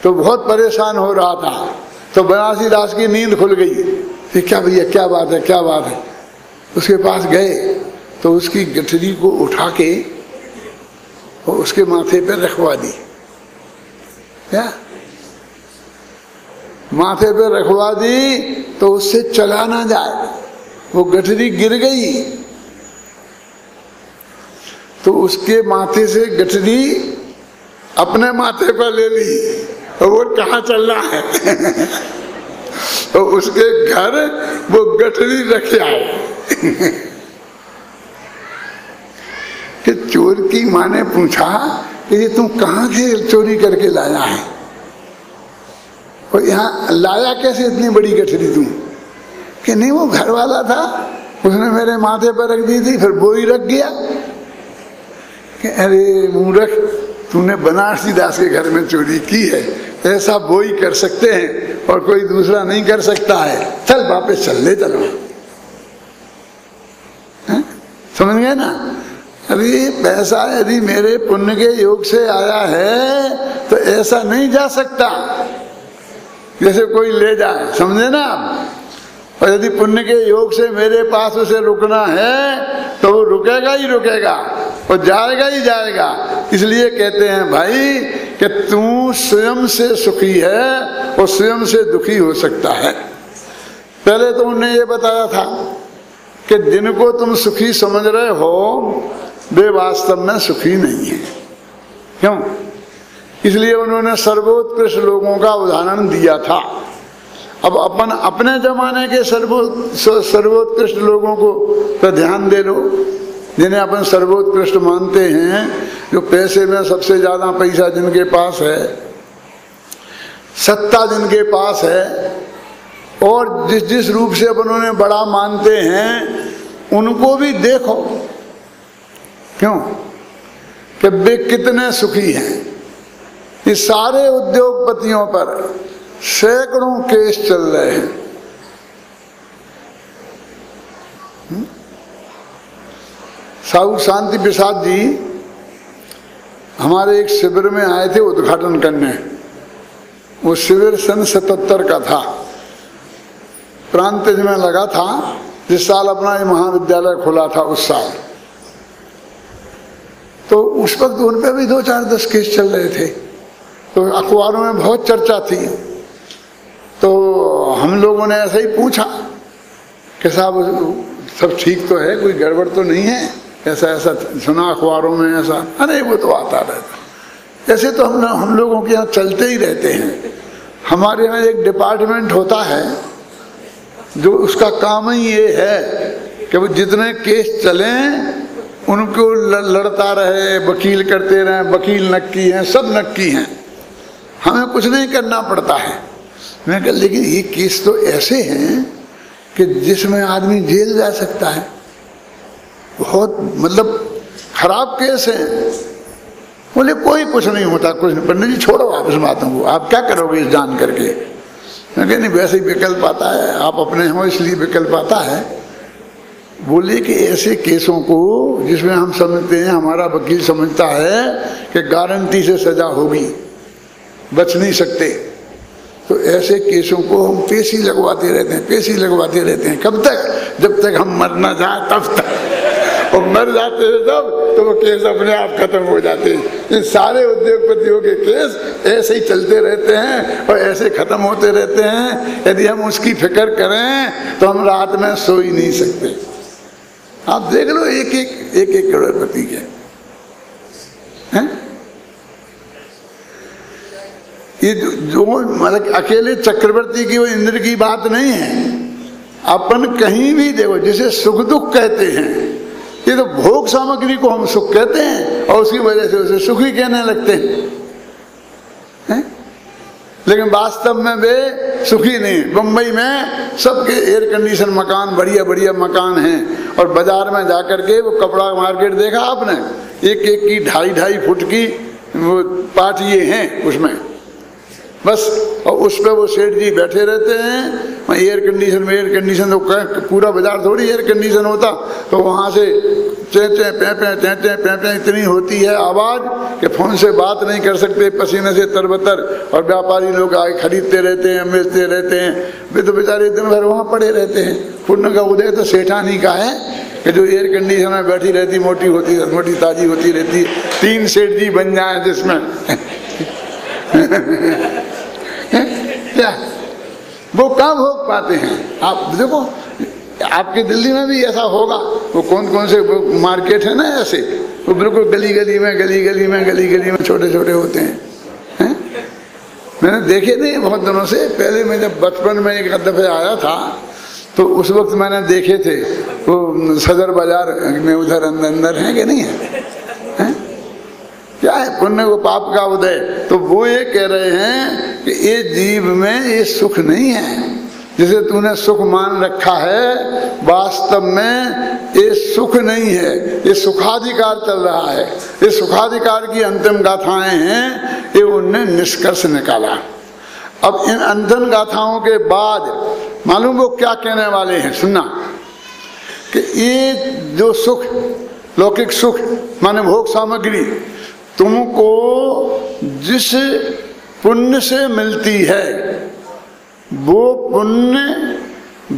तो बहुत परेशान हो रहा था। तो बनारसी दास की नींद खुल गई कि क्या भैया क्या बात है, क्या बात है। उसके पास गए तो उसकी गठरी को उठा के और उसके माथे पर रखवा दी। क्या माथे पे रखवा दी तो उससे चला ना जाए, वो गठरी गिर गई तो उसके माथे से गठरी अपने माथे पर ले ली और वो कहाँ चल रहा है तो उसके घर वो गठरी रखे आए कि चोर की माँ ने पूछा कि ये तुम कहाँ से चोरी करके लाया है और यहाँ लाया कैसे इतनी बड़ी गठरी तुम? कि नहीं वो घर वाला था, उसने मेरे माथे पर रख दी थी, फिर वो ही रख गया। कि अरे मूर्ख, तूने बनारसी दास के घर में चोरी की है, ऐसा वो ही कर सकते हैं और कोई दूसरा नहीं कर सकता है। चल वापस चल ले चलो, समझ गए ना। अरे पैसा यदि मेरे पुण्य के योग से आया है तो ऐसा नहीं जा सकता जैसे कोई ले जाए, समझे ना आप। और यदि पुण्य के योग से मेरे पास उसे रुकना है तो वो रुकेगा ही रुकेगा और जाएगा ही जाएगा। इसलिए कहते हैं भाई कि तू स्वयं से सुखी है और स्वयं से दुखी हो सकता है। पहले तो उन्होंने ये बताया था कि जिनको तुम सुखी समझ रहे हो वे वास्तव में सुखी नहीं है। क्यों? इसलिए उन्होंने सर्वोत्कृष्ट लोगों का उदाहरण दिया था। अब अपन अपने जमाने के सर्वोत्कृष्ट लोगों को तो ध्यान दे लो, जिन्हें अपन सर्वोत्कृष्ट मानते हैं, जो पैसे में सबसे ज्यादा पैसा जिनके पास है, सत्ता जिनके पास है, और जिस जिस रूप से अपन उन्हें बड़ा मानते हैं उनको भी देखो। क्यों? कि वे कितने सुखी हैं। इस सारे उद्योगपतियों पर सैकड़ों केस चल रहे हैं। साहू शांति प्रसाद जी हमारे एक शिविर में आए थे उद्घाटन करने। वो शिविर सन 77 का था, प्रांतिज में लगा था, जिस साल अपना ये महाविद्यालय खुला था उस साल। तो उस वक्त उन पे भी 2-4-10 केस चल रहे थे, तो अखबारों में बहुत चर्चा थी। तो हम लोगों ने ऐसे ही पूछा कि साहब सब ठीक तो है, कोई गड़बड़ तो नहीं है? ऐसा ऐसा सुना अखबारों में ऐसा। अरे वो तो आता रहता, ऐसे तो हम लोगों के यहाँ चलते ही रहते हैं। हमारे यहाँ एक डिपार्टमेंट होता है जो उसका काम ही ये है कि वो जितने केस चलें उनको लड़ता रहे, वकील करते रहे। वकील नक्की हैं, सब नक्की हैं, हमें कुछ नहीं करना पड़ता है। मैं कहा लेकिन ये केस तो ऐसे हैं कि जिसमें आदमी जेल जा सकता है, बहुत मतलब खराब केस है। बोले कोई कुछ नहीं होता, कुछ नहीं। पंडित जी छोड़ो आप इस बातों को, आप क्या करोगे इस जान करके? मैं कहा नहीं, वैसे ही विकल्प आता है, आप अपने हो इसलिए विकल्प आता है। बोले कि ऐसे केसों को जिसमें हम समझते हैं, हमारा वकील समझता है कि गारंटी से सजा होगी, बच नहीं सकते, तो ऐसे केसों को हम पेशी लगवाते रहते हैं, पेशी लगवाते रहते हैं। कब तक? जब तक हम मर ना जाए तब तक। और मर जाते हैं जब, तो वो केस अपने आप खत्म हो जाते हैं। इन सारे उद्योगपतियों के केस ऐसे ही चलते रहते हैं और ऐसे खत्म होते रहते हैं। यदि हम उसकी फिक्र करें तो हम रात में सो ही नहीं सकते। आप देख लो एक एक करोड़पति के हैं। ये जो मतलब अकेले चक्रवर्ती की वो इंद्र की बात नहीं है। अपन कहीं भी देखो, जिसे सुख दुख कहते हैं, ये तो भोग सामग्री को हम सुख कहते हैं और उसकी वजह से उसे सुखी कहने लगते हैं। लेकिन वास्तव में वे सुखी नहीं। बम्बई में सबके एयर कंडीशन मकान, बढ़िया बढ़िया मकान हैं, और बाजार में जाकर के वो कपड़ा मार्केट देखा आपने, एक एक की 2.5 फुट की वो पाटिये हैं उसमें बस, और उस पर वो सेठ जी बैठे रहते हैं। एयर कंडीशन तो पूरा बाजार थोड़ी एयर कंडीशन होता, तो वहाँ से चें पें इतनी होती है आवाज़ कि फ़ोन से बात नहीं कर सकते, पसीने से तरबतर। और व्यापारी लोग आगे खरीदते रहते हैं, बेचते रहते हैं। वे तो बेचारे दिन भर वहाँ पड़े रहते हैं। पुण्य का उदय तो सेठानी का है कि जो एयर कंडीशन में बैठी रहती, मोटी ताजी होती रहती। 3 सेठ जी बन जाए जिसमें क्या वो कब हो पाते हैं? आप देखो, आपके दिल्ली में भी ऐसा होगा। वो कौन से मार्केट है ना ऐसे, वो बिल्कुल गली गली में छोटे छोटे होते हैं। मैंने देखे नहीं बहुत दिनों से। पहले मैं जब बचपन में एक दफे आया था तो उस वक्त मैंने देखे थे। वो सदर बाजार में उधर अंदर है कि नहीं है? क्या है? पुण्य को पाप का उदय। तो वो ये कह रहे हैं कि ये जीव में ये सुख नहीं है जिसे तूने सुख मान रखा है। वास्तव में ये सुख नहीं है, ये सुखाधिकार चल रहा है। ये सुखाधिकार की अंतिम गाथाएं हैं, ये उनने निष्कर्ष निकाला। अब इन अंतिम गाथाओं के बाद मालूम वो क्या कहने वाले हैं, सुनना कि ये जो सुख, लौकिक सुख माने भोग सामग्री, तुमको जिस पुण्य से मिलती है, वो पुण्य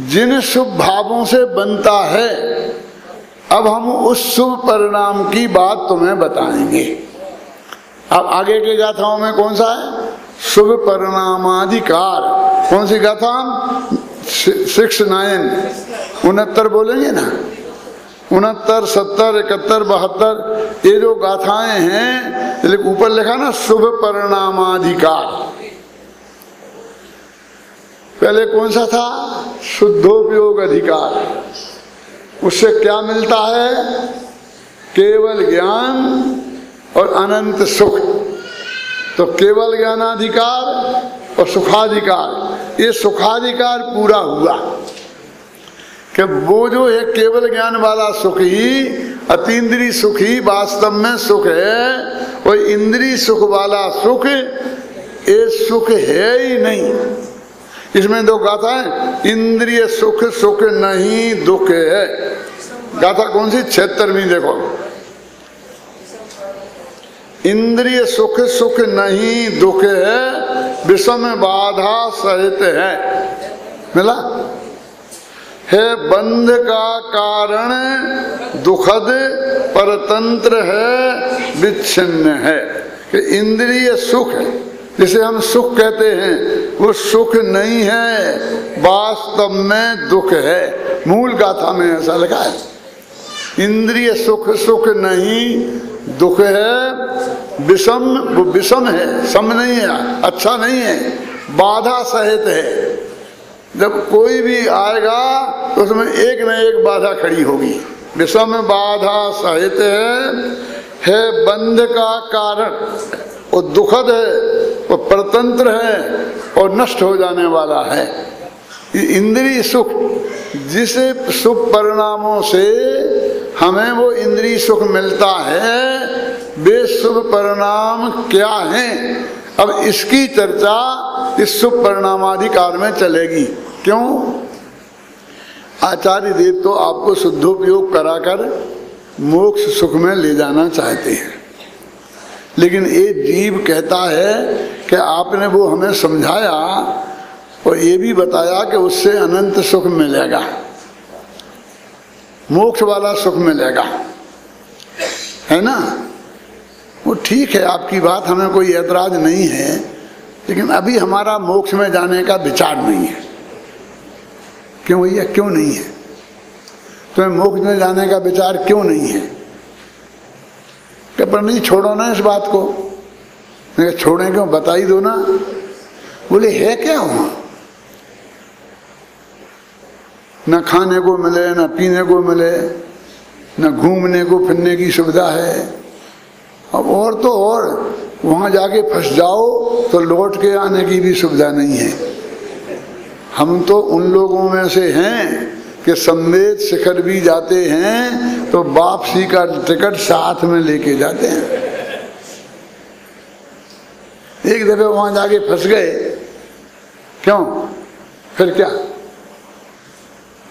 जिन शुभ भावों से बनता है, अब हम उस शुभ परिणाम की बात तुम्हें बताएंगे। अब आगे के गाथाओं में कौन सा है? शुभ परिणामाधिकार। कौन सी गाथा? 6, 9, 69 बोलेंगे ना, 69, 70, 71, 72 ये जो गाथाएं हैं, ऊपर लिखा ना शुभ परिणामाधिकार। पहले कौन सा था? शुद्धोपयोग अधिकार। उससे क्या मिलता है? केवल ज्ञान और अनंत सुख। तो केवल ज्ञानाधिकार और सुखाधिकार, ये सुखाधिकार पूरा हुआ कि वो जो है केवल ज्ञान वाला सुख ही, अतीन्द्रिय सुख ही वास्तव में सुख है, और इंद्रिय सुख वाला सुख ये सुख है ही नहीं। इसमें दो गाथा है, इंद्रिय सुख सुख नहीं दुख है। गाथा कौन सी? 76वीं देखो, इंद्रिय सुख सुख नहीं दुख है, विषम बाधा सहित है। मिला? है बंध का कारण दुखद, परतंत्र है, विच्छिन्न है। कि इंद्रिय सुख जिसे हम सुख कहते हैं, वो सुख नहीं है, वास्तव में दुख है। मूल गाथा में ऐसा लिखा है, इंद्रिय सुख सुख नहीं दुख है, विषम, वो विषम है, सम नहीं है, अच्छा नहीं है, बाधा सहित है। जब कोई भी आएगा तो उसमें एक न एक बाधा खड़ी होगी। विषम बाधा सहित है बंध का कारण, और दुखद है, और परतंत्र है, और नष्ट हो जाने वाला है। इंद्रिय सुख, जिस शुभ परिणामों से हमें वो इंद्रिय सुख मिलता है, वे शुभ परिणाम क्या हैं? अब इसकी चर्चा इस शुभ परिणामाधिकार में चलेगी। क्यों? आचार्य देव तो आपको शुद्धोपयोग कराकर मोक्ष सुख में ले जाना चाहते हैं, लेकिन ये जीव कहता है कि आपने वो हमें समझाया और ये भी बताया कि उससे अनंत सुख मिलेगा, मोक्ष वाला सुख मिलेगा, है ना? वो ठीक है, आपकी बात हमें कोई ऐतराज नहीं है, लेकिन अभी हमारा मोक्ष में जाने का विचार नहीं है। क्यों भैया, क्यों नहीं है? तुम्हें मोक्ष में जाने का विचार क्यों नहीं है? कि पर नहीं, छोड़ो ना इस बात को। मैं छोड़े क्यों, बता ही दो ना। बोले है क्या वहां? न खाने को मिले, न पीने को मिले, न घूमने को फिरने की सुविधा है। अब और तो और वहां जाके फंस जाओ तो लौट के आने की भी सुविधा नहीं है। हम तो उन लोगों में से हैं कि संवेद शिखर भी जाते हैं तो वापसी का टिकट साथ में लेके जाते हैं। एक दफे वहां जाके फंस गए, क्यों? फिर क्या?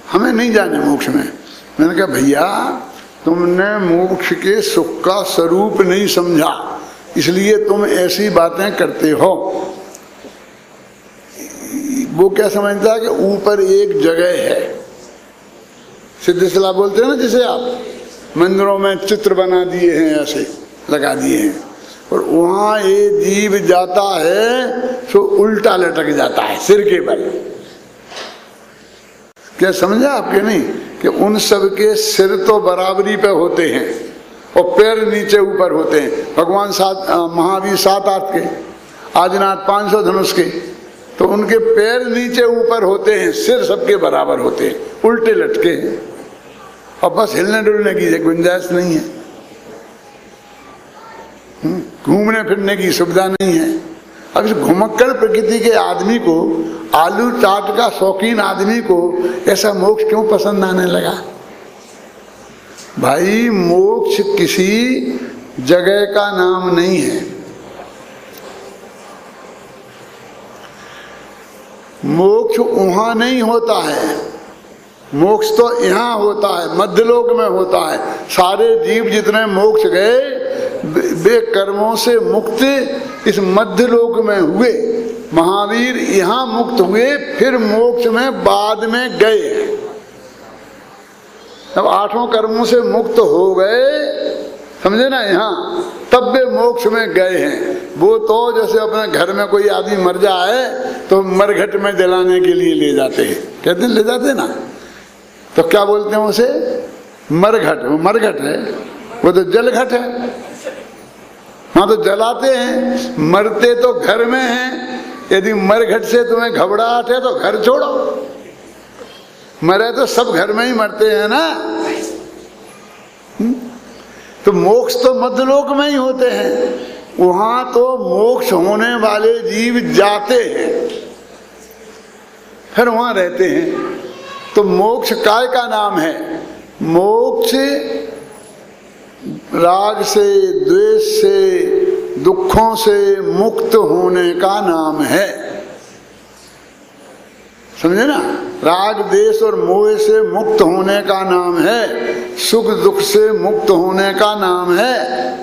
हमें नहीं जाने मोक्ष में। मैंने कहा भैया, तुमने मोक्ष के सुख का स्वरूप नहीं समझा, इसलिए तुम ऐसी बातें करते हो। वो क्या समझता है कि ऊपर एक जगह है, सिद्धशिला बोलते हैं ना, जिसे आप मंदिरों में चित्र बना दिए हैं, ऐसे लगा दिए हैं, और वहां ये जीव जाता है तो उल्टा लटक जाता है सिर के बल। क्या समझा आपके? नहीं कि उन सब के सिर तो बराबरी पे होते हैं और पैर नीचे ऊपर होते हैं। भगवान महावीर 7-8 के, आदिनाथ 500 धनुष के, तो उनके पैर नीचे ऊपर होते हैं, सिर सबके बराबर होते हैं, उल्टे लटके हैं, और बस हिलने डुलने की गुंजाइश नहीं है, घूमने फिरने की सुविधा नहीं है। अब इस घुमक्कड़ प्रकृति के आदमी को, आलू चाट का शौकीन आदमी को ऐसा मोक्ष क्यों पसंद आने लगा? भाई मोक्ष किसी जगह का नाम नहीं है। मोक्ष वहां नहीं होता है, मोक्ष तो यहाँ होता है, मध्यलोक में होता है। सारे जीव जितने मोक्ष गए वे कर्मों से मुक्त इस मध्यलोक में हुए। महावीर यहाँ मुक्त हुए, फिर मोक्ष में बाद में गए। अब 8 कर्मों से मुक्त हो गए, समझे ना, यहाँ तब वे मोक्ष में गए हैं। वो तो जैसे अपने घर में कोई आदमी मर जाए तो मरघट में जलाने के लिए ले जाते हैं, कहते हैं ले जाते ना, तो क्या बोलते हैं उसे? मरघट। वो मरघट है, वो तो जलघट है। हाँ तो जलाते हैं। मरते तो घर में हैं। यदि मरघट से तुम्हें घबराहट है तो घर छोड़ो। मरे तो सब घर में ही मरते हैं ना। तो मोक्ष तो मध्यलोक में ही होते हैं, वहां तो मोक्ष होने वाले जीव जाते हैं, फिर वहां रहते हैं। तो मोक्ष काय का नाम है? मोक्ष राग से, द्वेष से, दुखों से मुक्त होने का नाम है। समझे ना? राग देश और मोह से मुक्त होने का नाम है, सुख दुख से मुक्त होने का नाम है।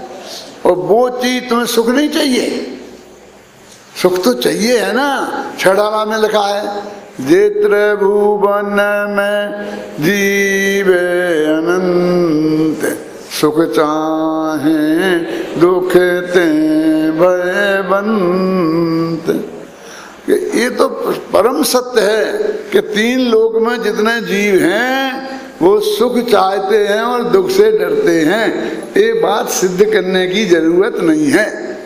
और वो चीज तुम्हें सुख नहीं चाहिए, सुख तो चाहिए है ना। छड़ावा में लिखा है, जेत्र भुवन में जीवे अनंत, सुख चाहे दुख ते भयवंत। ये तो परम सत्य है कि 3 लोक में जितने जीव हैं वो सुख चाहते हैं और दुख से डरते हैं। ये बात सिद्ध करने की जरूरत नहीं है।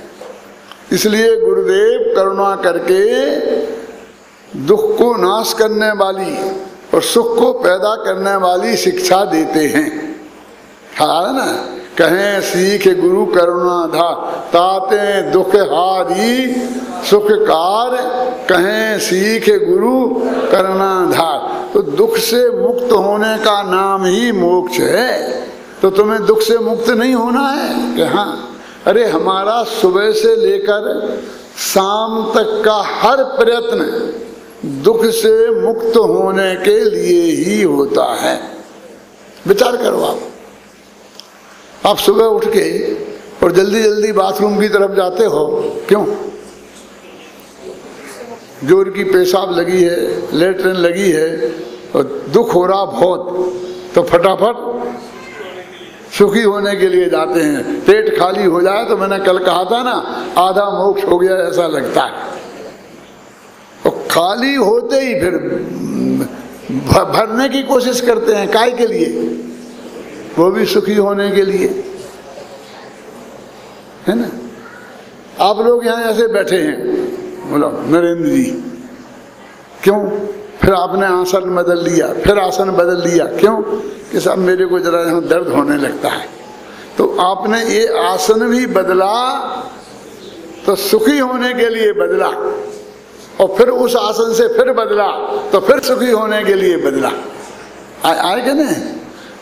इसलिए गुरुदेव करुणा करके दुख को नाश करने वाली और सुख को पैदा करने वाली शिक्षा देते हैं। है ना? कहें सीख गुरु करुणा धा, ताते दुख हारी सुख कार, कहें सीख गुरु करुणा धा। तो दुख से मुक्त होने का नाम ही मोक्ष है। तो तुम्हें दुख से मुक्त नहीं होना है कि हाँ, अरे हमारा सुबह से लेकर शाम तक का हर प्रयत्न दुख से मुक्त होने के लिए ही होता है। विचार करो आप सुबह उठ के और जल्दी जल्दी बाथरूम की तरफ जाते हो, क्यों? जोर की पेशाब लगी है, लेटरिन लगी है और दुख हो रहा बहुत, तो फटाफट सुखी होने के लिए जाते हैं। पेट खाली हो जाए तो मैंने कल कहा था ना, आधा मोक्ष हो गया ऐसा लगता है। और खाली होते ही फिर भरने की कोशिश करते हैं, काय के लिए? वो भी सुखी होने के लिए, है ना। आप लोग यहाँ ऐसे बैठे हैं, बोलो नरेंद्र जी, क्यों? फिर आपने आसन बदल लिया, फिर आसन बदल लिया, क्यों? कि साहब मेरे को जरा यहाँ दर्द होने लगता है। तो आपने ये आसन भी बदला तो सुखी होने के लिए बदला, और फिर उस आसन से फिर बदला तो फिर सुखी होने के लिए बदला। आए कि नहीं?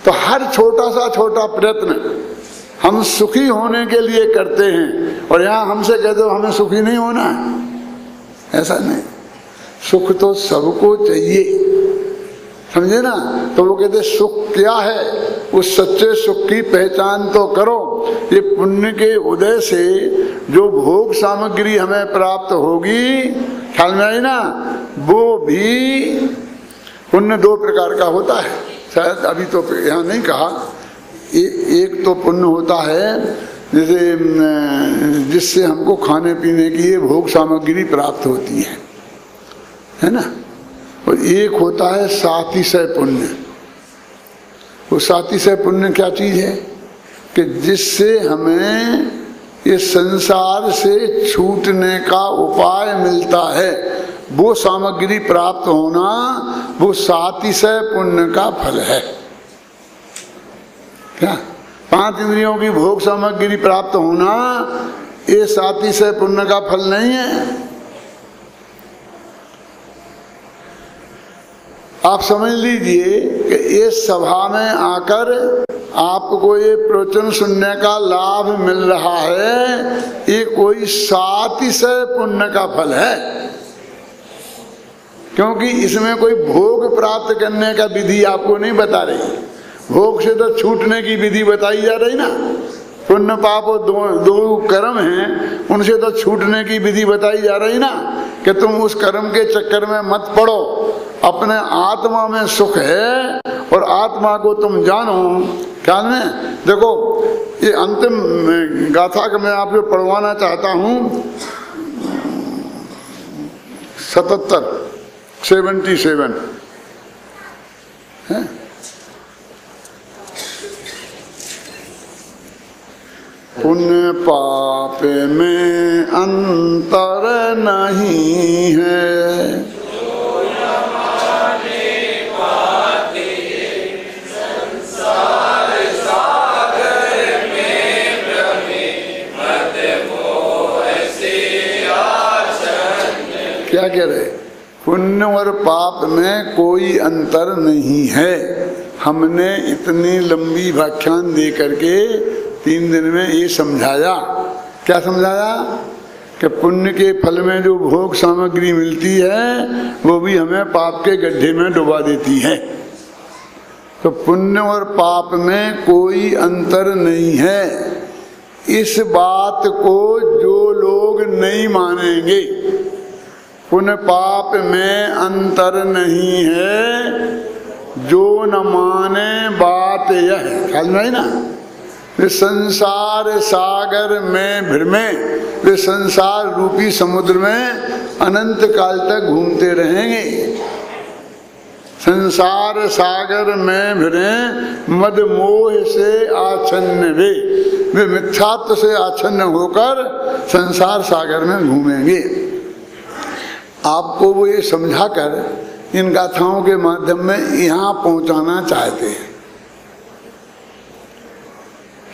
तो हर छोटा सा छोटा प्रयत्न हम सुखी होने के लिए करते हैं। और यहाँ हमसे कहते हो हमें सुखी नहीं होना है, ऐसा नहीं। सुख तो सबको चाहिए, समझे ना। तो वो कहते सुख क्या है, उस सच्चे सुख की पहचान तो करो। ये पुण्य के उदय से जो भोग सामग्री हमें प्राप्त होगी, ख्याल में आई ना, वो भी पुण्य 2 प्रकार का होता है। शायद अभी तो यहाँ नहीं कहा। एक तो पुण्य होता है जैसे जिससे हमको खाने पीने की ये भोग सामग्री प्राप्त होती है ना। और एक होता है सातिशय पुण्य। वो सातिशय पुण्य क्या चीज है? कि जिससे हमें ये संसार से छूटने का उपाय मिलता है, वो सामग्री प्राप्त होना, वो सातिशय पुण्य का फल है। क्या? 5 इंद्रियों की भोग सामग्री प्राप्त होना ये सातिशय पुण्य का फल नहीं है। आप समझ लीजिए कि इस सभा में आकर आपको ये प्रवचन सुनने का लाभ मिल रहा है, ये कोई 700 पुण्य का फल है, क्योंकि इसमें कोई भोग प्राप्त करने का विधि आपको नहीं बता रही। भोग से तो छूटने की विधि बताई जा रही ना। पुण्य पाप दो कर्म हैं, उनसे तो छूटने की विधि बताई जा रही ना, कि तुम उस कर्म के चक्कर में मत पड़ो, अपने आत्मा में सुख है और आत्मा को तुम जानो। ख्याल में देखो, ये अंतिम गाथा का मैं आपको पढ़वाना चाहता हूँ। 77 है। पुण्य पाप में अंतर नहीं है, संसार सागर में भ्रमे मत मोह से आच्छन्न। क्या कह रहे? पुण्य और पाप में कोई अंतर नहीं है। हमने इतनी लंबी व्याख्यान दे करके 3 दिन में ये समझाया। क्या समझाया? कि पुण्य के फल में जो भोग सामग्री मिलती है वो भी हमें पाप के गड्ढे में डुबा देती है। तो पुण्य और पाप में कोई अंतर नहीं है। इस बात को जो लोग नहीं मानेंगे, पुण्य पाप में अंतर नहीं है, जो न माने बात यह है। ख्याल में है ना? वे संसार सागर में भ्रमे, वे संसार रूपी समुद्र में अनंत काल तक घूमते रहेंगे। संसार सागर में भ्रमे मद मोह से आच्छन्न वे मिथ्यात्व से आच्छन्न होकर संसार सागर में घूमेंगे। आपको वो ये समझाकर इन गाथाओं के माध्यम में यहाँ पहुँचाना चाहते हैं।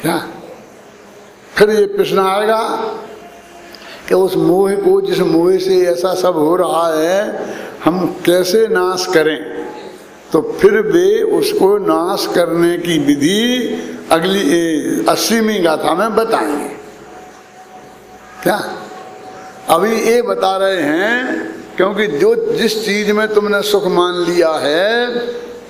क्या फिर ये प्रश्न आएगा कि उस मोह को, जिस मोह से ऐसा सब हो रहा है, हम कैसे नाश करें? तो फिर वे उसको नाश करने की विधि अगली 80वीं गाथा में बताएंगे। क्या अभी ये बता रहे हैं, क्योंकि जो जिस चीज में तुमने सुख मान लिया है,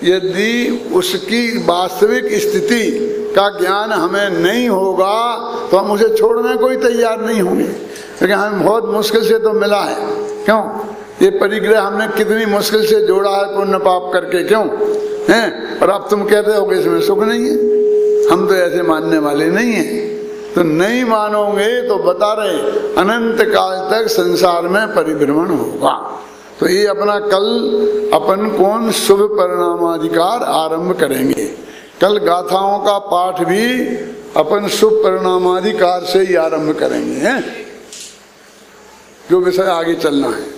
यदि उसकी वास्तविक स्थिति का ज्ञान हमें नहीं होगा तो हम उसे छोड़ने को ही तैयार नहीं होंगे, क्योंकि हमें बहुत मुश्किल से तो मिला है। क्यों? ये परिग्रह हमने कितनी मुश्किल से जोड़ा है पुण्य पाप करके, क्यों हैं? और अब तुम कहते हो कि इसमें सुख नहीं है। हम तो ऐसे मानने वाले नहीं हैं। तो नहीं मानोगे तो बता रहे अनंत काल तक संसार में परिभ्रमण होगा। तो ये अपना कल अपन कौन शुभ परिणामाधिकार आरंभ करेंगे। कल गाथाओं का पाठ भी अपन शुभ परिणामाधिकार से ही आरंभ करेंगे, हैं? जो विषय आगे चलना है।